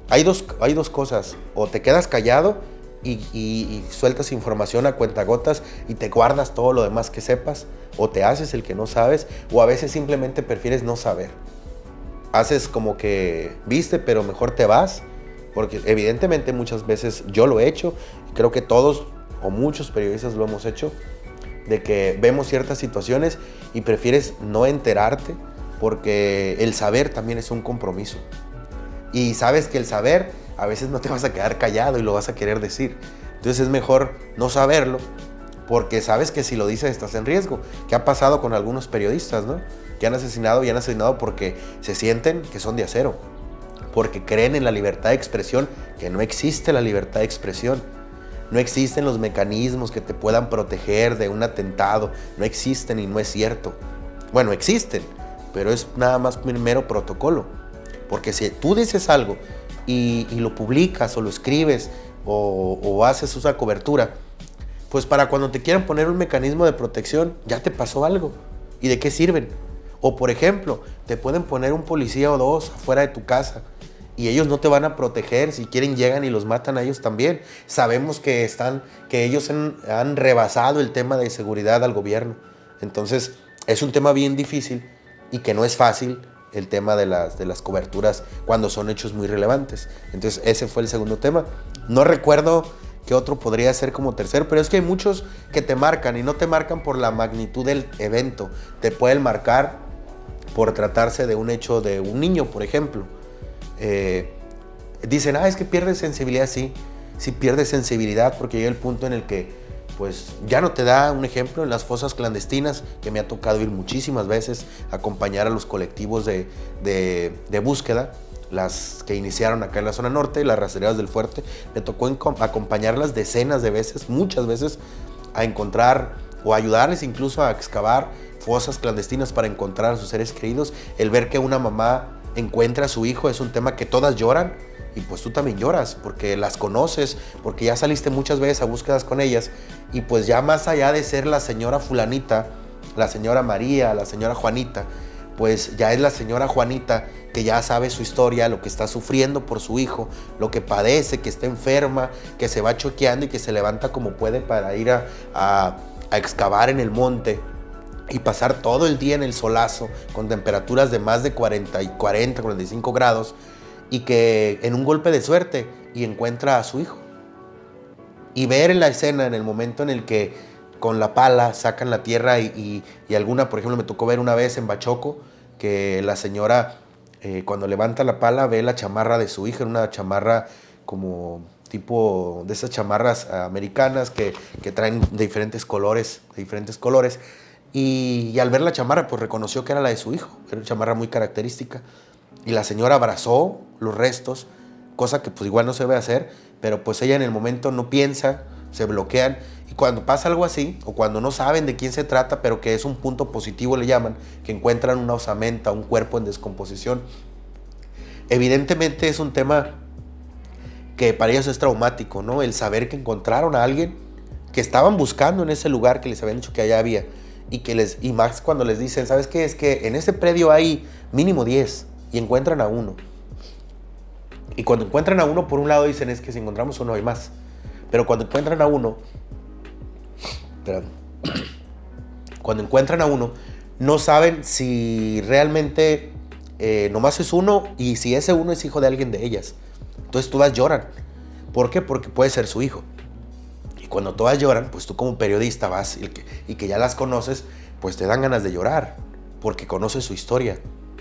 hay dos cosas, o te quedas callado y sueltas información a cuentagotas y te guardas todo lo demás que sepas, o te haces el que no sabes, o a veces simplemente prefieres no saber. Haces como que viste, pero mejor te vas, porque evidentemente muchas veces yo lo he hecho, y creo que todos o muchos periodistas lo hemos hecho, de que vemos ciertas situaciones y prefieres no enterarte, porque el saber también es un compromiso. Y sabes que el saber, a veces no te vas a quedar callado y lo vas a querer decir. Entonces es mejor no saberlo, porque sabes que si lo dices estás en riesgo. ¿Qué ha pasado con algunos periodistas, no? Que han asesinado y han asesinado porque se sienten que son de acero, porque creen en la libertad de expresión, que no existe la libertad de expresión. No existen los mecanismos que te puedan proteger de un atentado. No existen y no es cierto. Bueno, existen, pero es nada más un mero protocolo. Porque si tú dices algo y lo publicas o lo escribes o haces esa cobertura, pues para cuando te quieran poner un mecanismo de protección, ya te pasó algo. ¿Y de qué sirven? O por ejemplo, te pueden poner un policía o dos afuera de tu casa y ellos no te van a proteger. Si quieren llegan y los matan a ellos también. Sabemos que ellos han rebasado el tema de seguridad al gobierno. Entonces es un tema bien difícil y que no es fácil el tema de las coberturas cuando son hechos muy relevantes. Entonces ese fue el segundo tema. No recuerdo qué otro podría ser como tercero, pero es que hay muchos que te marcan y no te marcan por la magnitud del evento. Te pueden marcar por tratarse de un hecho de un niño, por ejemplo. Dicen, es que pierde sensibilidad. Sí pierde sensibilidad porque llega el punto en el que pues ya no te da. Un ejemplo, en las fosas clandestinas, que me ha tocado ir muchísimas veces, acompañar a los colectivos de búsqueda, las que iniciaron acá en la zona norte, las rastreadoras del fuerte, me tocó acompañarlas decenas de veces, muchas veces, a encontrar o ayudarles incluso a excavar fosas clandestinas para encontrar a sus seres queridos. El ver que una mamá encuentra a su hijo es un tema que todas lloran, y pues tú también lloras porque las conoces, porque ya saliste muchas veces a búsquedas con ellas, y pues ya más allá de ser la señora fulanita, la señora María, la señora Juanita, pues ya es la señora Juanita que ya sabe su historia, lo que está sufriendo por su hijo, lo que padece, que está enferma, que se va choqueando y que se levanta como puede para ir a excavar en el monte y pasar todo el día en el solazo con temperaturas de más de 45 grados, y que en un golpe de suerte y encuentra a su hijo. Y ver en la escena, en el momento en el que con la pala sacan la tierra y alguna, por ejemplo, me tocó ver una vez en Bachoco que la señora cuando levanta la pala ve la chamarra de su hija, una chamarra como tipo de esas chamarras americanas que traen de diferentes colores, y al ver la chamarra pues reconoció que era la de su hijo, era una chamarra muy característica. Y la señora abrazó los restos, cosa que pues igual no se debe hacer, pero pues ella en el momento no piensa, se bloquean. Y cuando pasa algo así, o cuando no saben de quién se trata, pero que es un punto positivo, le llaman, que encuentran una osamenta, un cuerpo en descomposición, evidentemente es un tema que para ellos es traumático, ¿no? El saber que encontraron a alguien que estaban buscando en ese lugar que les habían dicho que allá había, y más cuando les dicen, ¿sabes qué? Es que en ese predio hay mínimo 10 y encuentran a uno. Y cuando encuentran a uno, por un lado dicen, es que si encontramos uno hay más. Pero cuando encuentran a uno, no saben si realmente nomás es uno y si ese uno es hijo de alguien de ellas. Entonces todas lloran. ¿Por qué? Porque puede ser su hijo. cuando todas lloran, pues tú como periodista vas y que ya las conoces, pues te dan ganas de llorar, porque conoces su historia.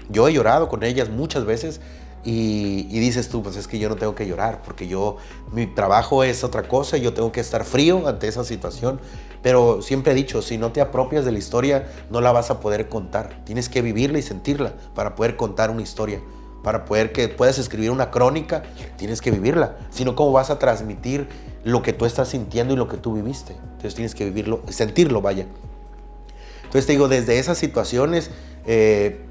Yo he llorado con ellas muchas veces y dices tú, pues es que yo no tengo que llorar, porque mi trabajo es otra cosa y yo tengo que estar frío ante esa situación. Pero siempre he dicho, si no te apropias de la historia, no la vas a poder contar. Tienes que vivirla y sentirla para poder contar una historia. Para poder que puedas escribir una crónica, tienes que vivirla. Si no, ¿cómo vas a transmitir lo que tú estás sintiendo y lo que tú viviste? Entonces tienes que vivirlo, sentirlo, vaya. Entonces te digo, desde esas situaciones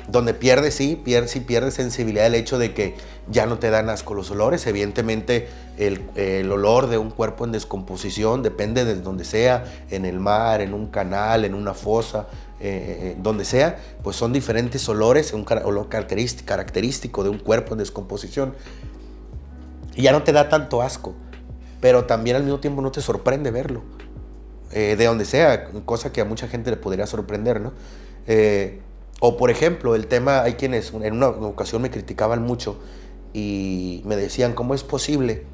donde pierdes sensibilidad, el hecho de que ya no te dan asco los olores. Evidentemente el olor de un cuerpo en descomposición depende de donde sea, en el mar, en un canal, en una fosa, donde sea, pues son diferentes olores, un olor característico de un cuerpo en descomposición. Y ya no te da tanto asco, pero también al mismo tiempo no te sorprende verlo. De donde sea, cosa que a mucha gente le podría sorprender, ¿no? O por ejemplo, el tema, hay quienes en una ocasión me criticaban mucho y me decían, ¿cómo es posible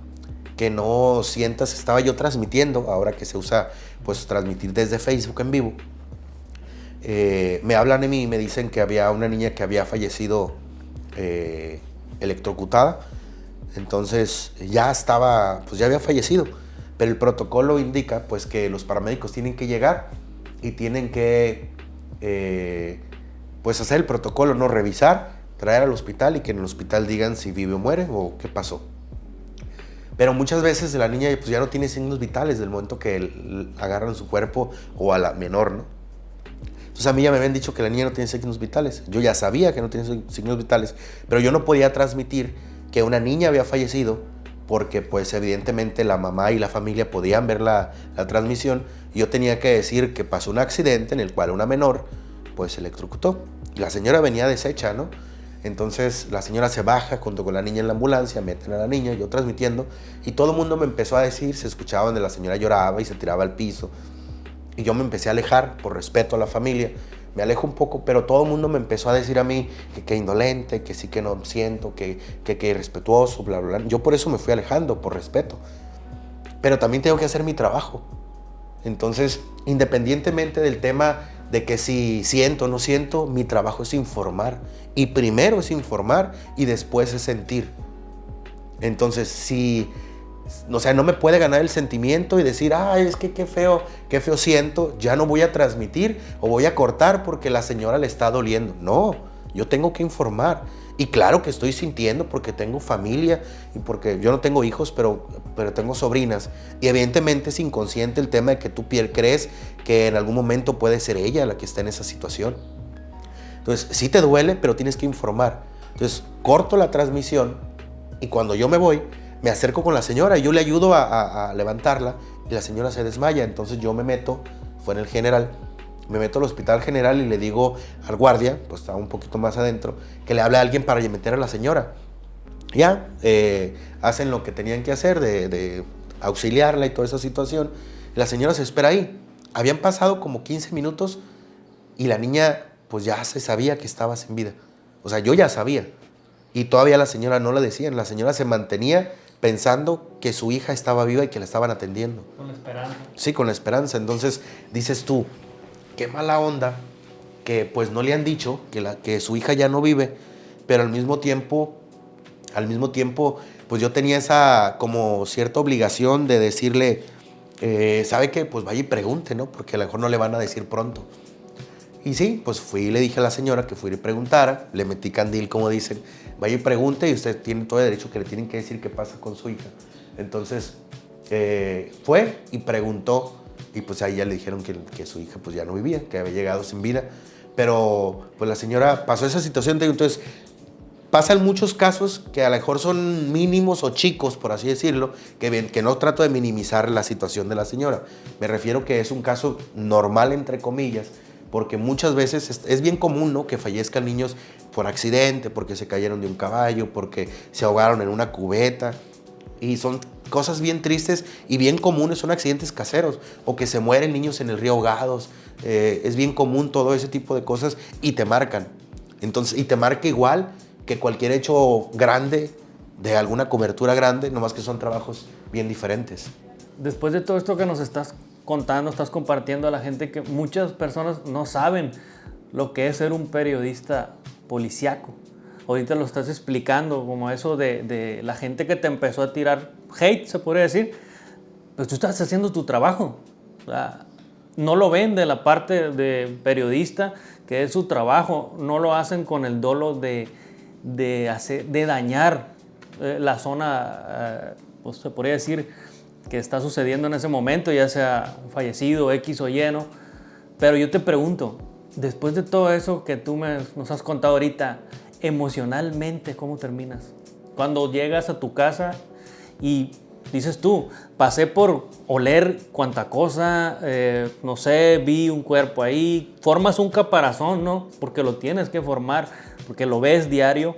que no sientas? Estaba yo transmitiendo, ahora que se usa pues transmitir desde Facebook en vivo. Me hablan de mí y me dicen que había una niña que había fallecido electrocutada. Entonces ya había fallecido. Pero el protocolo indica pues que los paramédicos tienen que llegar y tienen que pues hacer el protocolo, no revisar, traer al hospital y que en el hospital digan si vive o muere o qué pasó. Pero muchas veces la niña pues ya no tiene signos vitales del momento que agarran su cuerpo, o a la menor, ¿no? Entonces a mí ya me habían dicho que la niña no tiene signos vitales. Yo ya sabía que no tiene signos vitales, pero yo no podía transmitir que una niña había fallecido porque pues evidentemente la mamá y la familia podían ver la transmisión y yo tenía que decir que pasó un accidente en el cual una menor pues se electrocutó. La señora venía deshecha, ¿no? Entonces la señora se baja junto con la niña en la ambulancia, meten a la niña, yo transmitiendo, y todo el mundo me empezó a decir, se escuchaba donde la señora lloraba y se tiraba al piso. Y yo me empecé a alejar por respeto a la familia. Me alejo un poco, pero todo el mundo me empezó a decir a mí que indolente, que sí que no siento, que irrespetuoso, bla, bla, bla. Yo por eso me fui alejando, por respeto. Pero también tengo que hacer mi trabajo. Entonces, independientemente del tema de que si siento o no siento, mi trabajo es informar. Y primero es informar y después es sentir. Entonces, no me puede ganar el sentimiento y decir, es que qué feo siento, ya no voy a transmitir o voy a cortar porque la señora le está doliendo. No, yo tengo que informar. Y claro que estoy sintiendo porque tengo familia y porque yo no tengo hijos, pero tengo sobrinas. Y evidentemente es inconsciente el tema de que tú crees que en algún momento puede ser ella la que está en esa situación. Entonces, sí te duele, pero tienes que informar. Entonces, corto la transmisión y cuando yo me voy, me acerco con la señora y yo le ayudo a levantarla y la señora se desmaya. Entonces yo me meto, fue en el General, me meto al Hospital General y le digo al guardia, pues estaba un poquito más adentro, que le hable a alguien para meter a la señora. Ya, hacen lo que tenían que hacer de auxiliarla y toda esa situación. La señora se espera ahí. Habían pasado como 15 minutos y la niña pues ya se sabía que estaba sin vida. O sea, yo ya sabía. Y todavía la señora no la decían. La señora se mantenía pensando que su hija estaba viva y que la estaban atendiendo. Con la esperanza. Sí, con la esperanza. Entonces dices tú, qué mala onda que pues no le han dicho que su hija ya no vive, pero al mismo tiempo, pues yo tenía esa como cierta obligación de decirle, ¿sabe qué? Pues vaya y pregunte, ¿no? Porque a lo mejor no le van a decir pronto. Y sí, pues fui y le dije a la señora que fuera y preguntara, le metí candil, como dicen, vaya y pregunte y usted tiene todo el derecho que le tienen que decir qué pasa con su hija. Entonces, fue y preguntó y pues ahí ya le dijeron que su hija pues ya no vivía, que había llegado sin vida. Pero pues la señora pasó esa situación, entonces pasan muchos casos que a lo mejor son mínimos o chicos, por así decirlo, que no trato de minimizar la situación de la señora. Me refiero que es un caso normal, entre comillas, porque muchas veces es bien común, ¿no?, que fallezcan niños por accidente, porque se cayeron de un caballo, porque se ahogaron en una cubeta. Y son cosas bien tristes y bien comunes, son accidentes caseros, o que se mueren niños en el río ahogados. Es bien común todo ese tipo de cosas y te marcan. Entonces, y te marca igual que cualquier hecho grande, de alguna cobertura grande, nomás que son trabajos bien diferentes. después de todo esto que nos estás contando, estás compartiendo a la gente, que muchas personas no saben lo que es ser un periodista policíaco. Ahorita lo estás explicando, como eso de la gente que te empezó a tirar hate, se podría decir. Pues tú estás haciendo tu trabajo. O sea, no lo ven de la parte de periodista, que es su trabajo. No lo hacen con el dolo de dañar la zona, pues se podría decir, que está sucediendo en ese momento, ya sea un fallecido, X o Y, ¿no? Pero yo te pregunto, después de todo eso que tú nos has contado ahorita, emocionalmente, ¿cómo terminas? Cuando llegas a tu casa y dices tú, pasé por oler cuanta cosa, no sé, vi un cuerpo ahí, formas un caparazón, ¿no? Porque lo tienes que formar, porque lo ves diario.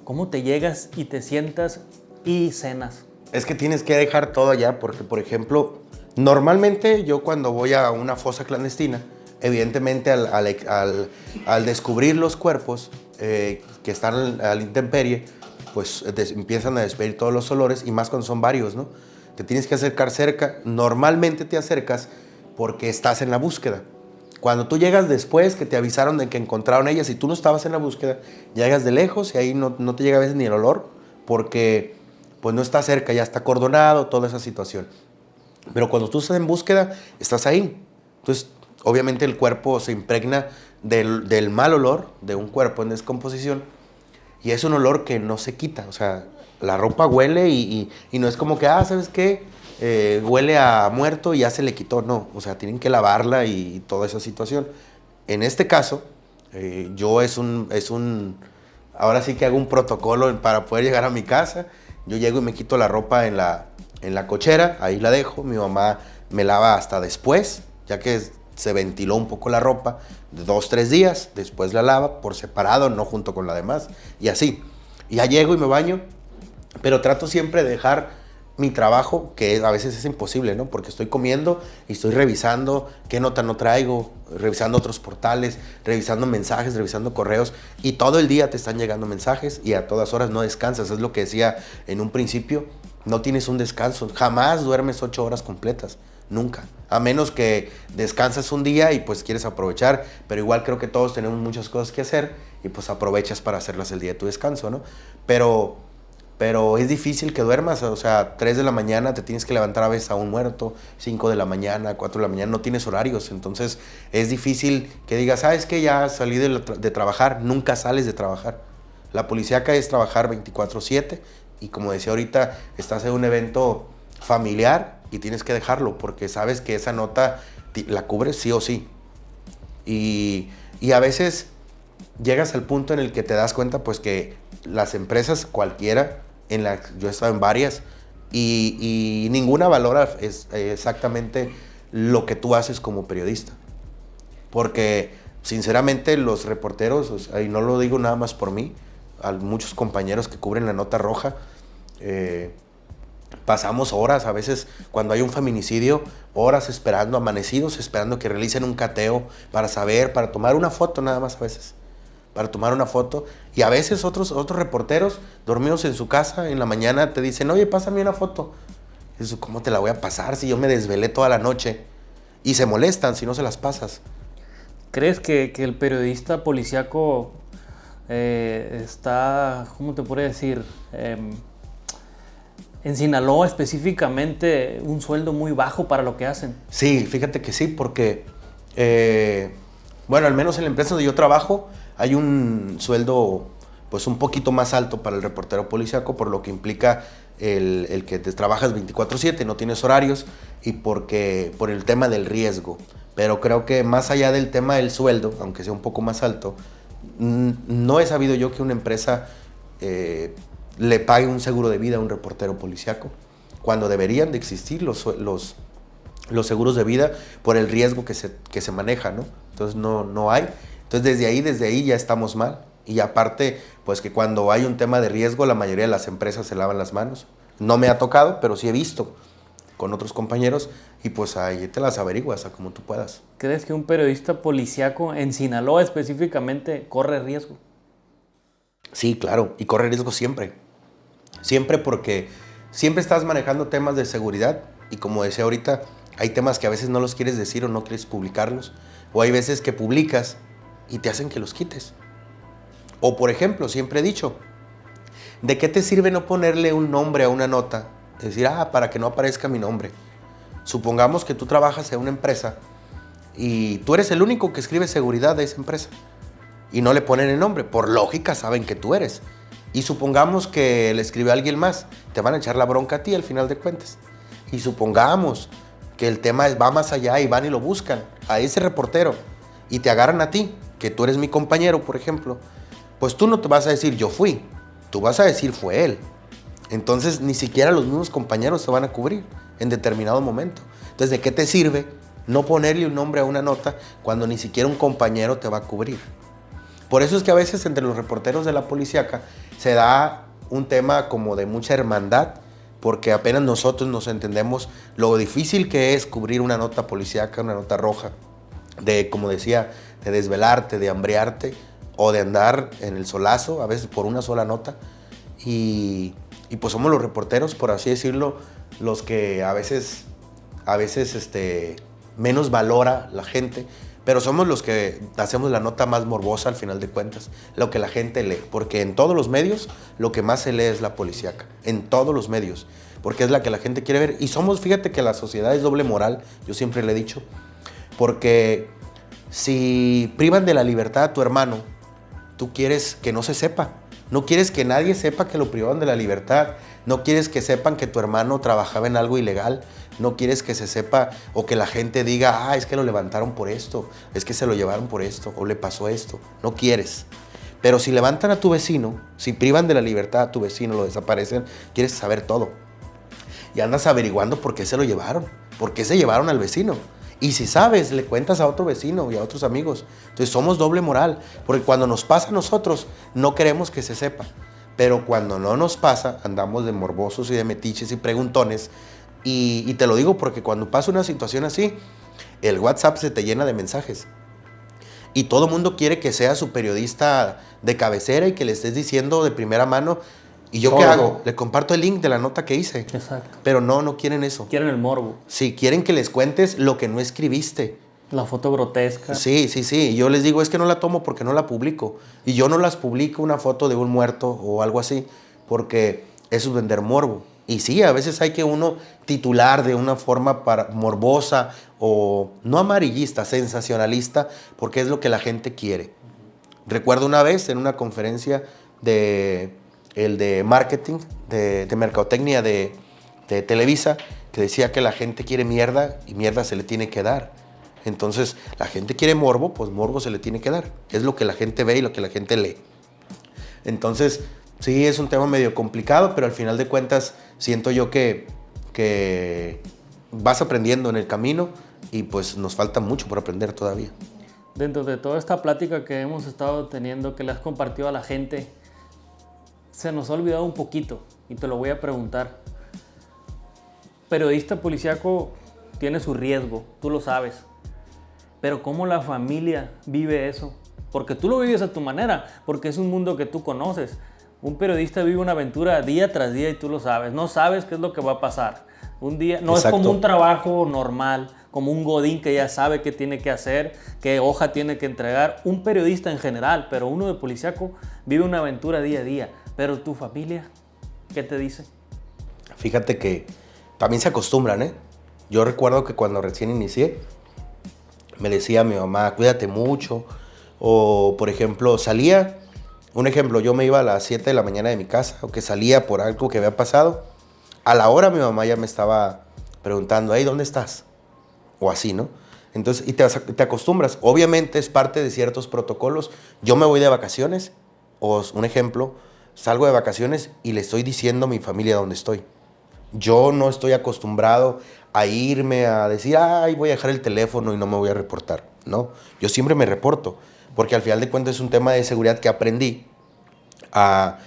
¿Cómo te llegas y te sientas y cenas? Es que tienes que dejar todo allá porque, por ejemplo, normalmente yo cuando voy a una fosa clandestina, evidentemente al descubrir los cuerpos que están al intemperie, pues empiezan a despedir todos los olores, y más cuando son varios, ¿no? Te tienes que acercar cerca. Normalmente te acercas porque estás en la búsqueda. Cuando tú llegas después que te avisaron de que encontraron ellas y tú no estabas en la búsqueda, llegas de lejos y ahí no te llega a veces ni el olor porque pues no está cerca, ya está acordonado, toda esa situación. Pero cuando tú estás en búsqueda, estás ahí. Entonces, obviamente el cuerpo se impregna del mal olor de un cuerpo en descomposición, y es un olor que no se quita. O sea, la ropa huele y no es como que, ¿sabes qué? Huele a muerto y ya se le quitó. No, o sea, tienen que lavarla y toda esa situación. En este caso, yo ahora sí que hago un protocolo para poder llegar a mi casa. Yo llego y me quito la ropa en la cochera, ahí la dejo. Mi mamá me lava hasta después, ya que se ventiló un poco la ropa, 2-3 días, después la lava por separado, no junto con la demás, y así. Y ya llego y me baño, pero trato siempre de dejar mi trabajo, que a veces es imposible, ¿no? Porque estoy comiendo y estoy revisando qué nota no traigo, revisando otros portales, revisando mensajes, revisando correos, y todo el día te están llegando mensajes y a todas horas no descansas. Es lo que decía en un principio, no tienes un descanso, jamás duermes 8 horas completas, nunca. A menos que descansas un día y pues quieres aprovechar, pero igual creo que todos tenemos muchas cosas que hacer y pues aprovechas para hacerlas el día de tu descanso, ¿no? Pero es difícil que duermas. O sea, 3 de la mañana te tienes que levantar a veces a un muerto, 5 de la mañana, 4 de la mañana, no tienes horarios. Entonces es difícil que digas, ¿sabes qué? Ya salí de trabajar. Nunca sales de trabajar. La policíaca es trabajar 24/7, y como decía ahorita, estás en un evento familiar y tienes que dejarlo porque sabes que esa nota la cubres sí o sí. Y a veces llegas al punto en el que te das cuenta pues que las empresas cualquiera, yo he estado en varias, y ninguna valora exactamente lo que tú haces como periodista. Porque sinceramente los reporteros, o sea, y no lo digo nada más por mí, a muchos compañeros que cubren la nota roja, pasamos horas, a veces cuando hay un feminicidio, horas esperando, amanecidos, esperando que realicen un cateo para saber, para tomar una foto nada más a veces. Para tomar una foto, y a veces otros reporteros dormidos en su casa en la mañana te dicen, oye, pásame una foto. Y dices, ¿cómo te la voy a pasar si yo me desvelé toda la noche? Y se molestan si no se las pasas. ¿Crees que el periodista policíaco está, ¿cómo te podría decir? En Sinaloa específicamente, un sueldo muy bajo para lo que hacen. Sí, fíjate que sí, porque, bueno, al menos en la empresa donde yo trabajo, hay un sueldo pues un poquito más alto para el reportero policíaco, por lo que implica el que te trabajas 24/7, no tienes horarios, y por el tema del riesgo. Pero creo que más allá del tema del sueldo, aunque sea un poco más alto, no he sabido yo que una empresa le pague un seguro de vida a un reportero policíaco, cuando deberían de existir los seguros de vida por el riesgo que se maneja, ¿no? Entonces no hay. Entonces desde ahí ya estamos mal. Y aparte, pues que cuando hay un tema de riesgo, la mayoría de las empresas se lavan las manos. No me ha tocado, pero sí he visto con otros compañeros, y pues ahí te las averiguas a como tú puedas. ¿Crees que un periodista policíaco en Sinaloa específicamente corre riesgo? Sí, claro, y corre riesgo siempre. Siempre, porque siempre estás manejando temas de seguridad Y como decía ahorita, hay temas que a veces no los quieres decir o no quieres publicarlos. O hay veces que publicas y te hacen que los quites. O por ejemplo, siempre he dicho, ¿de qué te sirve no ponerle un nombre a una nota? Decir, para que no aparezca mi nombre. Supongamos que tú trabajas en una empresa y tú eres el único que escribe seguridad de esa empresa. Y no le ponen el nombre. Por lógica saben que tú eres. Y supongamos que le escribe a alguien más. Te van a echar la bronca a ti al final de cuentas. Y supongamos que el tema va más allá y van y lo buscan a ese reportero y te agarran a ti, que tú eres mi compañero, por ejemplo. Pues tú no te vas a decir yo fui. Tú vas a decir fue él. Entonces ni siquiera los mismos compañeros se van a cubrir en determinado momento. Entonces, ¿de qué te sirve no ponerle un nombre a una nota cuando ni siquiera un compañero te va a cubrir? Por eso es que a veces entre los reporteros de la policíaca se da un tema como de mucha hermandad, porque apenas nosotros nos entendemos lo difícil que es cubrir una nota policíaca, una nota roja, de, como decía, de desvelarte, de hambrearte o de andar en el solazo, a veces por una sola nota. Y pues somos los reporteros, por así decirlo, los que a veces menos valora la gente, pero somos los que hacemos la nota más morbosa al final de cuentas, lo que la gente lee, porque en todos los medios lo que más se lee es la policíaca, en todos los medios, porque es la que la gente quiere ver. Y somos, fíjate que la sociedad es doble moral, yo siempre le he dicho, porque si privan de la libertad a tu hermano, tú quieres que no se sepa. No quieres que nadie sepa que lo privaron de la libertad. No quieres que sepan que tu hermano trabajaba en algo ilegal. No quieres que se sepa o que la gente diga, es que lo levantaron por esto, es que se lo llevaron por esto o le pasó esto. No quieres. Pero si levantan a tu vecino, si privan de la libertad a tu vecino, lo desaparecen, quieres saber todo. Y andas averiguando por qué se lo llevaron, por qué se llevaron al vecino. Y si sabes, le cuentas a otro vecino y a otros amigos. Entonces somos doble moral, porque cuando nos pasa a nosotros, no queremos que se sepa. Pero cuando no nos pasa, andamos de morbosos y de metiches y preguntones. Y te lo digo porque cuando pasa una situación así, el WhatsApp se te llena de mensajes. Y todo el mundo quiere que sea su periodista de cabecera y que le estés diciendo de primera mano. ¿Y yo qué hago? Le comparto el link de la nota que hice. Exacto. Pero no quieren eso. Quieren el morbo. Sí, quieren que les cuentes lo que no escribiste. La foto grotesca. Sí. Y yo les digo, es que no la tomo porque no la publico. Y yo no las publico una foto de un muerto o algo así, porque eso es vender morbo. Y sí, a veces hay que uno titular de una forma morbosa o no amarillista, sensacionalista, porque es lo que la gente quiere. Recuerdo una vez en una conferencia de marketing, de mercadotecnia de Televisa, que decía que la gente quiere mierda y mierda se le tiene que dar. Entonces, la gente quiere morbo, pues morbo se le tiene que dar. Es lo que la gente ve y lo que la gente lee. Entonces, sí, es un tema medio complicado, pero al final de cuentas siento yo que vas aprendiendo en el camino y pues nos falta mucho por aprender todavía. Dentro de toda esta plática que hemos estado teniendo, que le has compartido a la gente, se nos ha olvidado un poquito y te lo voy a preguntar. Periodista policíaco tiene su riesgo, tú lo sabes. Pero ¿cómo la familia vive eso? Porque tú lo vives a tu manera, porque es un mundo que tú conoces. Un periodista vive una aventura día tras día y tú lo sabes. No sabes qué es lo que va a pasar. Un día no Exacto. Es como un trabajo normal, como un godín que ya sabe qué tiene que hacer, qué hoja tiene que entregar. Un periodista en general, pero uno de policíaco vive una aventura día a día. Pero tu familia, ¿qué te dice? Fíjate que también se acostumbran, ¿eh? Yo recuerdo que cuando recién inicié, me decía mi mamá, cuídate mucho. O, por ejemplo, salía, un ejemplo, yo me iba a las 7 de la mañana de mi casa, o que salía por algo que había pasado. A la hora mi mamá ya me estaba preguntando, hey, ¿dónde estás? O así, ¿no? Entonces, y te acostumbras. Obviamente es parte de ciertos protocolos. Yo me voy de vacaciones, o un ejemplo, salgo de vacaciones y le estoy diciendo a mi familia dónde estoy. Yo no estoy acostumbrado a irme a decir, voy a dejar el teléfono y no me voy a reportar. No, yo siempre me reporto, porque al final de cuentas es un tema de seguridad que aprendí a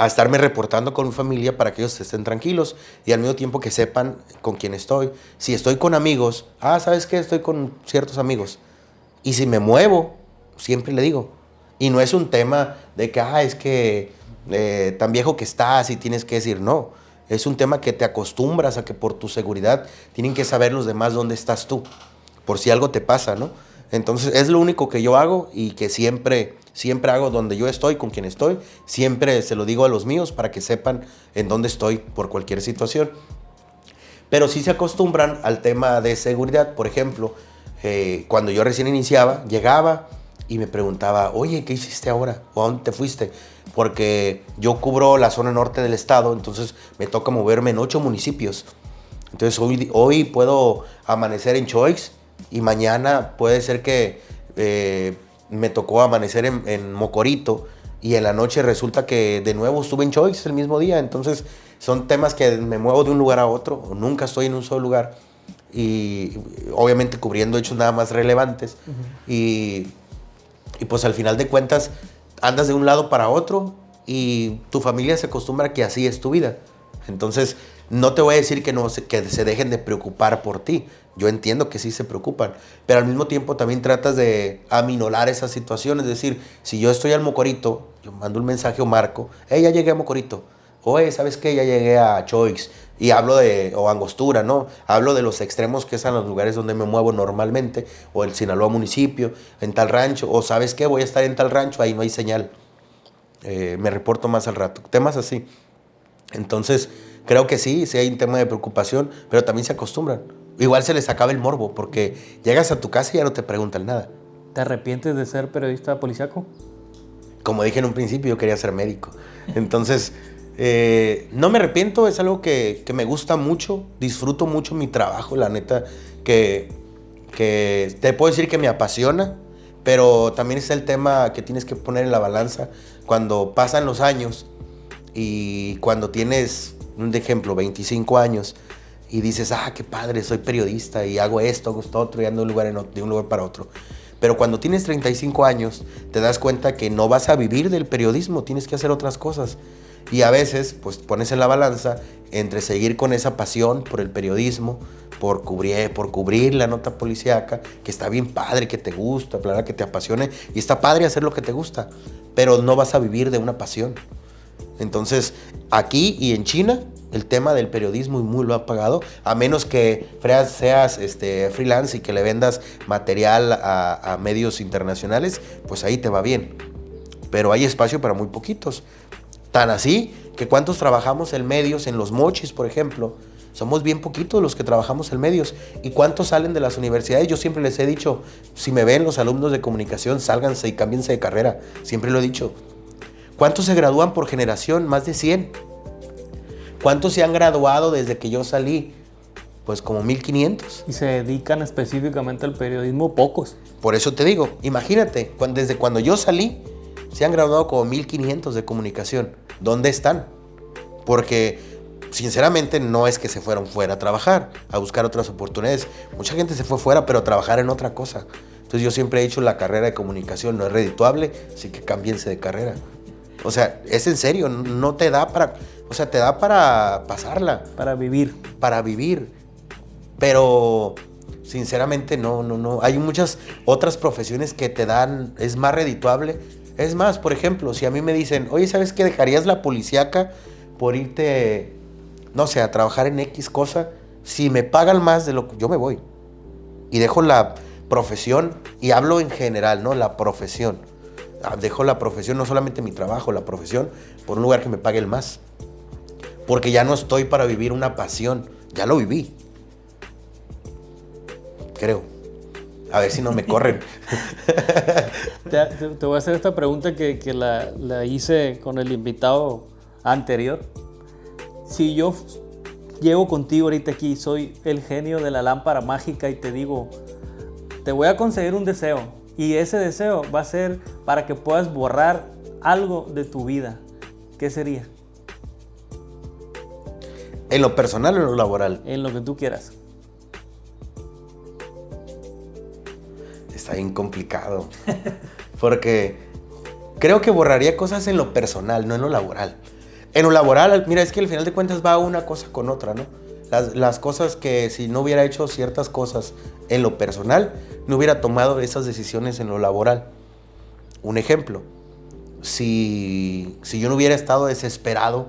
estarme reportando con mi familia para que ellos estén tranquilos y al mismo tiempo que sepan con quién estoy. Si estoy con amigos, ¿sabes qué? Estoy con ciertos amigos. Y si me muevo, siempre le digo. Y no es un tema de que, es que tan viejo que estás y tienes que decir no. Es un tema que te acostumbras a que por tu seguridad tienen que saber los demás dónde estás tú, por si algo te pasa, ¿no? Entonces es lo único que yo hago y que siempre hago donde yo estoy, con quien estoy. Siempre se lo digo a los míos para que sepan en dónde estoy por cualquier situación. Pero sí se acostumbran al tema de seguridad. Por ejemplo, cuando yo recién iniciaba, llegaba y me preguntaba, oye, ¿qué hiciste ahora? ¿O a dónde te fuiste? Porque yo cubro la zona norte del estado, entonces me toca moverme en 8 municipios. Entonces hoy puedo amanecer en Choix y mañana puede ser que me tocó amanecer en Mocorito y en la noche resulta que de nuevo estuve en Choix el mismo día. Entonces son temas que me muevo de un lugar a otro, o nunca estoy en un solo lugar y obviamente cubriendo hechos nada más relevantes. Y pues al final de cuentas andas de un lado para otro y tu familia se acostumbra a que así es tu vida. Entonces no te voy a decir que se dejen de preocupar por ti. Yo entiendo que sí se preocupan, pero al mismo tiempo también tratas de aminorar esa situación. Es decir, si yo estoy al Mocorito, yo mando un mensaje o marco, ya llegué a Mocorito. Oye, ¿sabes qué? Ya llegué a Choix. Y hablo o Angostura, ¿no? Hablo de los extremos que son los lugares donde me muevo normalmente, o el Sinaloa municipio, en tal rancho, o ¿sabes qué? Voy a estar en tal rancho, ahí no hay señal. Me reporto más al rato. Temas así. Entonces, creo que sí hay un tema de preocupación, pero también se acostumbran. Igual se les acaba el morbo, porque llegas a tu casa y ya no te preguntan nada. ¿Te arrepientes de ser periodista policíaco? Como dije en un principio, yo quería ser médico. Entonces, no me arrepiento, es algo que me gusta mucho, disfruto mucho mi trabajo, la neta, que te puedo decir que me apasiona, pero también es el tema que tienes que poner en la balanza cuando pasan los años y cuando tienes, un ejemplo, 25 años y dices, qué padre, soy periodista y hago esto otro y ando de un lugar para otro. Pero cuando tienes 35 años, te das cuenta que no vas a vivir del periodismo, tienes que hacer otras cosas. Y a veces, pues pones en la balanza entre seguir con esa pasión por el periodismo, por cubrir la nota policíaca, que está bien padre, que te gusta, claro, que te apasione, y está padre hacer lo que te gusta, pero no vas a vivir de una pasión. Entonces, aquí y en China, el tema del periodismo es muy lo ha pagado, a menos que seas freelance y que le vendas material a medios internacionales, pues ahí te va bien. Pero hay espacio para muy poquitos. Tan así que cuántos trabajamos en medios, en los mochis, por ejemplo. Somos bien poquitos los que trabajamos en medios. ¿Y cuántos salen de las universidades? Yo siempre les he dicho, si me ven los alumnos de comunicación, sálganse y cámbiense de carrera. Siempre lo he dicho. ¿Cuántos se gradúan por generación? Más de 100. ¿Cuántos se han graduado desde que yo salí? Pues como 1500. ¿Y se dedican específicamente al periodismo? Pocos. Por eso te digo, imagínate, desde cuando yo salí, se han graduado como 1500 de comunicación. ¿Dónde están? Porque sinceramente no es que se fueron fuera a trabajar, a buscar otras oportunidades. Mucha gente se fue fuera, pero a trabajar en otra cosa. Entonces yo siempre he dicho, la carrera de comunicación no es redituable, así que cámbiense de carrera. O sea, es en serio, no te da para... O sea, te da para pasarla. Para vivir. Para vivir. Pero sinceramente no. Hay muchas otras profesiones que te dan... Es más redituable. Es más, por ejemplo, si a mí me dicen, oye, ¿sabes qué? ¿Dejarías la policíaca por irte, no sé, a trabajar en X cosa? Si me pagan más de lo que yo me voy. Y dejo la profesión, y hablo en general, ¿no? La profesión. Dejo la profesión, no solamente mi trabajo, la profesión, por un lugar que me pague el más. Porque ya no estoy para vivir una pasión. Ya lo viví. Creo. A ver si no me corren. Te voy a hacer esta pregunta que la hice con el invitado anterior. Si yo llego contigo ahorita aquí, soy el genio de la lámpara mágica y te digo, te voy a conceder un deseo y ese deseo va a ser para que puedas borrar algo de tu vida, ¿qué sería? ¿En lo personal o en lo laboral? En lo que tú quieras. Está bien complicado. Porque creo que borraría cosas en lo personal, no en lo laboral. En lo laboral, mira, es que al final de cuentas va una cosa con otra, ¿no? Las cosas que si no hubiera hecho ciertas cosas en lo personal, no hubiera tomado esas decisiones en lo laboral. Un ejemplo, si yo no hubiera estado desesperado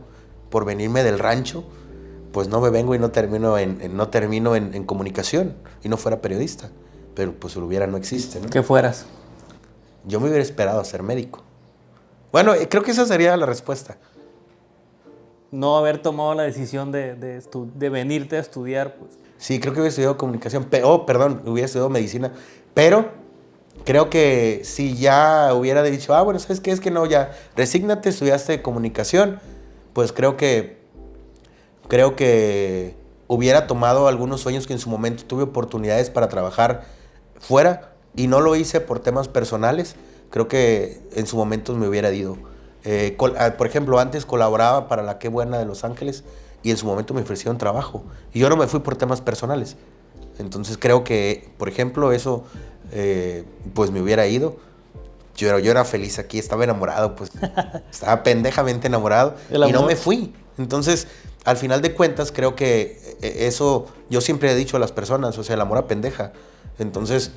por venirme del rancho, pues no me vengo y no termino en comunicación y no fuera periodista. Pero pues el hubiera no existe, ¿no? ¿Qué fueras? Yo me hubiera esperado a ser médico. Bueno, creo que esa sería la respuesta. No haber tomado la decisión de venirte a estudiar, pues. Sí, creo que hubiera estudiado comunicación, hubiera estudiado medicina, pero creo que si ya hubiera dicho, bueno, ¿sabes qué? Es que no, ya, resígnate, estudiaste comunicación, pues creo que hubiera tomado algunos sueños que en su momento tuve oportunidades para trabajar fuera y no lo hice por temas personales. Creo que en su momento me hubiera ido. Por ejemplo, antes colaboraba para la Qué Buena de Los Ángeles y en su momento me ofrecieron trabajo. Y yo no me fui por temas personales. Entonces creo que, por ejemplo, eso pues me hubiera ido. Yo era feliz aquí, estaba enamorado, pues estaba pendejamente enamorado y no me fui. Entonces, al final de cuentas, creo que eso, yo siempre he dicho a las personas, o sea, el amor a pendeja. Entonces,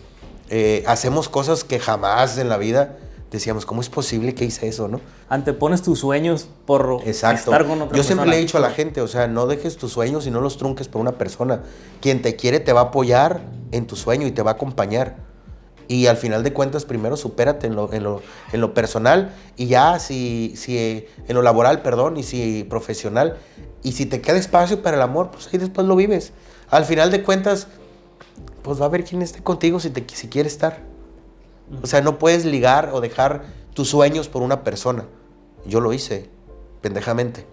hacemos cosas que jamás en la vida decíamos, ¿cómo es posible que hice eso, no? Antepones tus sueños por Exacto. estar con otra persona. Yo siempre le he dicho a la gente, o sea, no dejes tus sueños y no los trunques por una persona. Quien te quiere te va a apoyar en tu sueño y te va a acompañar. Y al final de cuentas, primero supérate en lo personal y ya en lo laboral, perdón, y si profesional. Y si te queda espacio para el amor, pues ahí después lo vives. Al final de cuentas, pues va a haber quien esté contigo si quiere estar. O sea, no puedes ligar o dejar tus sueños por una persona. Yo lo hice, pendejamente.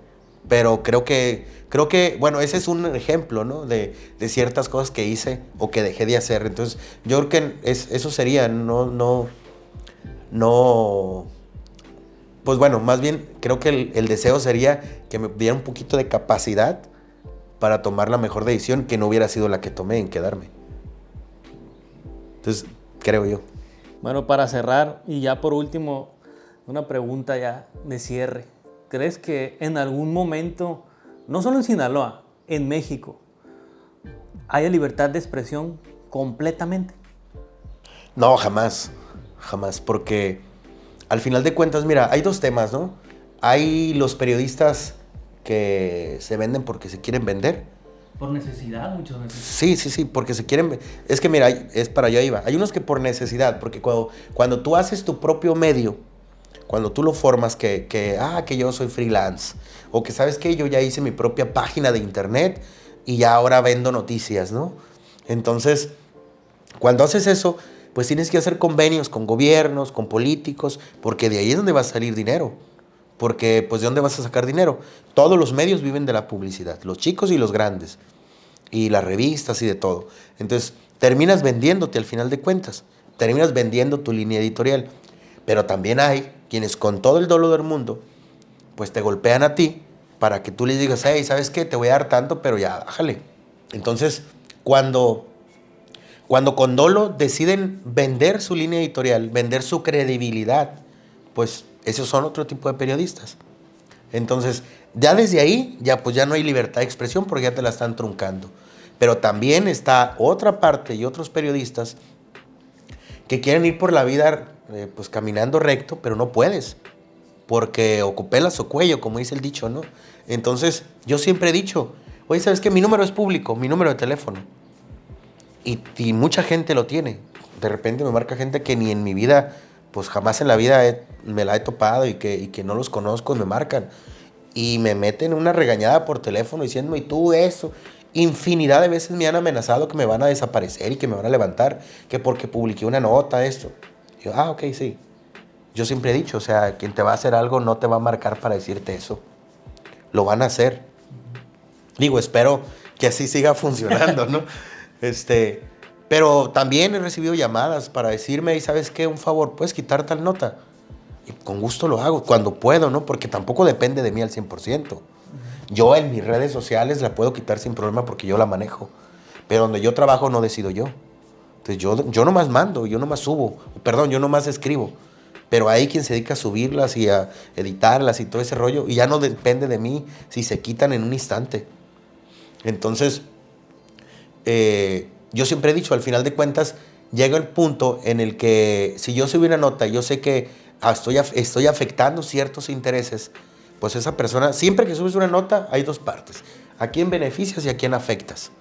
Pero creo que, bueno, ese es un ejemplo, ¿no? De ciertas cosas que hice o que dejé de hacer. Entonces, yo creo que eso sería, no. Pues bueno, más bien creo que el deseo sería que me diera un poquito de capacidad para tomar la mejor decisión que no hubiera sido la que tomé en quedarme. Entonces, creo yo. Bueno, para cerrar y ya por último, una pregunta ya de cierre. ¿Crees que en algún momento, no solo en Sinaloa, en México, haya libertad de expresión completamente? No, jamás, porque al final de cuentas, mira, hay dos temas, ¿no? Hay los periodistas que se venden porque se quieren vender. Por necesidad, muchas veces. Sí, porque se quieren... Es que mira, es para allá iba. Hay unos que por necesidad, porque cuando tú haces tu propio medio, cuando tú lo formas, que yo soy freelance, o que sabes que yo ya hice mi propia página de internet y ya ahora vendo noticias, ¿no? Entonces, cuando haces eso, pues tienes que hacer convenios con gobiernos, con políticos, porque de ahí es donde va a salir dinero. Porque, pues, ¿de dónde vas a sacar dinero? Todos los medios viven de la publicidad, los chicos y los grandes, y las revistas y de todo. Entonces, terminas vendiéndote al final de cuentas, terminas vendiendo tu línea editorial. Pero también hay quienes con todo el dolor del mundo, pues te golpean a ti para que tú les digas, hey, ¿sabes qué? Te voy a dar tanto, pero ya, bájale. Entonces, cuando con dolo deciden vender su línea editorial, vender su credibilidad, pues esos son otro tipo de periodistas. Entonces, ya desde ahí, pues ya no hay libertad de expresión porque ya te la están truncando. Pero también está otra parte y otros periodistas que quieren ir por la vida pues caminando recto, pero no puedes, porque o copelas o cuello, como dice el dicho, ¿no? Entonces, yo siempre he dicho, oye, ¿sabes qué? Mi número es público, mi número de teléfono. Y mucha gente lo tiene. De repente me marca gente que ni en mi vida, pues jamás en la vida me la he topado y que no los conozco y me marcan. Y me meten una regañada por teléfono diciéndome, ¿y tú eso? Infinidad de veces me han amenazado que me van a desaparecer y que me van a levantar, que porque publiqué una nota, esto. Y yo, ok, sí. Yo siempre he dicho, o sea, quien te va a hacer algo no te va a marcar para decirte eso. Lo van a hacer. Digo, espero que así siga funcionando, ¿no? Pero también he recibido llamadas para decirme, ¿sabes qué? Un favor, ¿puedes quitar tal nota? Y con gusto lo hago, cuando puedo, ¿no? Porque tampoco depende de mí al 100%. Yo en mis redes sociales la puedo quitar sin problema porque yo la manejo. Pero donde yo trabajo no decido yo. Entonces yo nomás mando, yo nomás subo. Perdón, yo nomás escribo. Pero hay quien se dedica a subirlas y a editarlas y todo ese rollo. Y ya no depende de mí si se quitan en un instante. Entonces, yo siempre he dicho, al final de cuentas, llega el punto en el que si yo subo una nota y yo sé que estoy afectando ciertos intereses, pues esa persona, siempre que subes una nota, hay dos partes. ¿A quién beneficias y a quién afectas?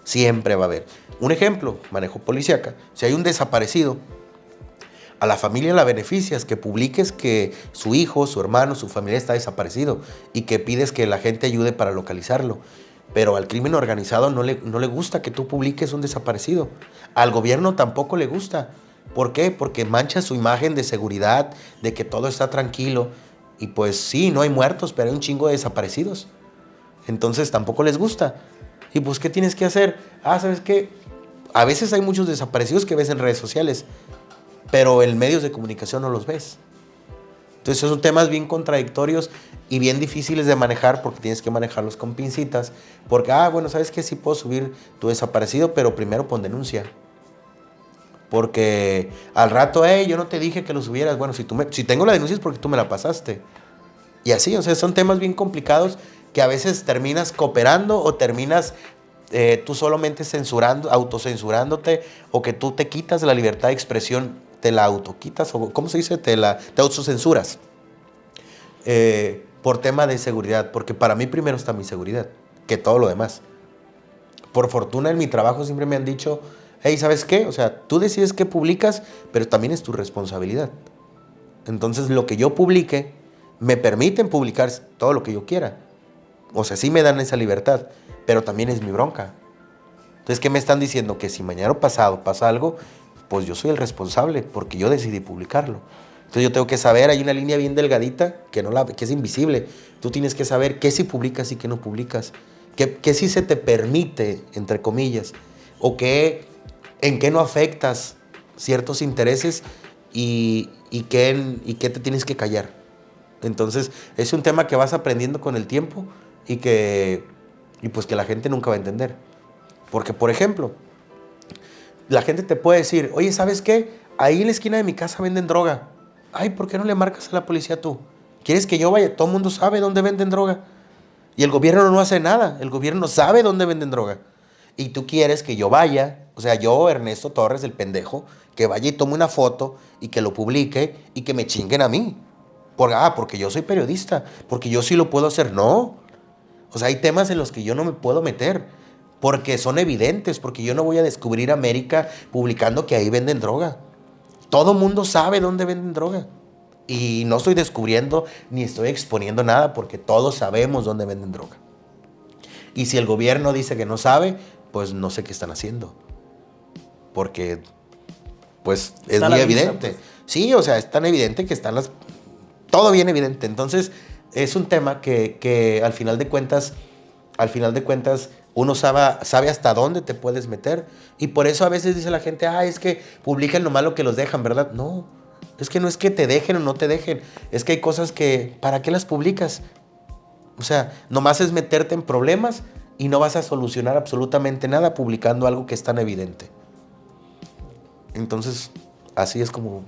Siempre va a haber. Un ejemplo, manejo policíaca. Si hay un desaparecido, a la familia la beneficias, que publiques que su hijo, su hermano, su familia está desaparecido y que pides que la gente ayude para localizarlo. Pero al crimen organizado no le gusta que tú publiques un desaparecido. Al gobierno tampoco le gusta. ¿Por qué? Porque mancha su imagen de seguridad, de que todo está tranquilo. Y pues sí, no hay muertos, pero hay un chingo de desaparecidos. Entonces tampoco les gusta. Y pues, ¿qué tienes que hacer? ¿Sabes qué? A veces hay muchos desaparecidos que ves en redes sociales, pero en medios de comunicación no los ves. Entonces son temas bien contradictorios y bien difíciles de manejar porque tienes que manejarlos con pincitas. Porque, bueno, ¿sabes qué? Sí puedo subir tu desaparecido, pero primero pon denuncia. Porque al rato, yo no te dije que lo subieras. Bueno, si tengo la denuncia es porque tú me la pasaste. Y así, o sea, son temas bien complicados que a veces terminas cooperando o terminas tú solamente autocensurándote, o que tú te quitas la libertad de expresión, te la autoquitas, o ¿cómo se dice? Te autocensuras. Por tema de seguridad, porque para mí primero está mi seguridad, que todo lo demás. Por fortuna en mi trabajo siempre me han dicho, hey, ¿sabes qué? O sea, tú decides qué publicas, pero también es tu responsabilidad. Entonces, lo que yo publique, me permiten publicar todo lo que yo quiera. O sea, sí me dan esa libertad, pero también es mi bronca. Entonces, ¿qué me están diciendo? Que si mañana o pasado pasa algo, pues yo soy el responsable, porque yo decidí publicarlo. Entonces, yo tengo que saber, hay una línea bien delgadita que es invisible. Tú tienes que saber qué sí publicas y qué no publicas. Qué sí se te permite, entre comillas, o en qué no afectas ciertos intereses y qué te tienes que callar. Entonces, es un tema que vas aprendiendo con el tiempo y pues que la gente nunca va a entender. Porque, por ejemplo, la gente te puede decir, oye, ¿sabes qué? Ahí en la esquina de mi casa venden droga. Ay, ¿por qué no le marcas a la policía tú? ¿Quieres que yo vaya? Todo el mundo sabe dónde venden droga. Y el gobierno no hace nada. El gobierno sabe dónde venden droga. Y tú quieres que yo vaya, o sea, yo, Ernesto Torres, el pendejo, que vaya y tome una foto y que lo publique y que me chinguen a mí. Porque yo soy periodista, porque yo sí lo puedo hacer. No. O sea, hay temas en los que yo no me puedo meter, porque son evidentes, porque yo no voy a descubrir América publicando que ahí venden droga. Todo mundo sabe dónde venden droga. Y no estoy descubriendo ni estoy exponiendo nada, porque todos sabemos dónde venden droga. Y si el gobierno dice que no sabe, pues no sé qué están haciendo. Porque, pues, es muy evidente. Pues. Sí, o sea, es tan evidente que están todo bien evidente. Entonces, es un tema que al final de cuentas, uno sabe hasta dónde te puedes meter. Y por eso a veces dice la gente, es que publican lo malo que los dejan, ¿verdad? No, es que no es que te dejen o no te dejen. Es que hay cosas que, ¿para qué las publicas? O sea, nomás es meterte en problemas y no vas a solucionar absolutamente nada publicando algo que es tan evidente. Entonces, así es como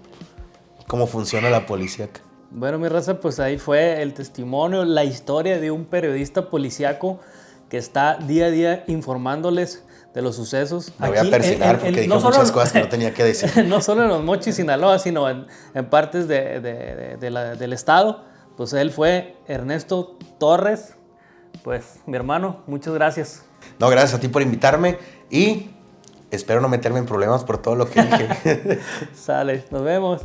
funciona la policía. Bueno, mi raza, pues ahí fue el testimonio, la historia de un periodista policíaco que está día a día informándoles de los sucesos. Me voy a persignar porque dijo muchas cosas que no tenía que decir. No solo en Los Mochis, Sinaloa, sino en partes del estado. Pues él fue Ernesto Torres. Pues, mi hermano, muchas gracias. No, gracias a ti por invitarme y espero no meterme en problemas por todo lo que dije. Sale, nos vemos.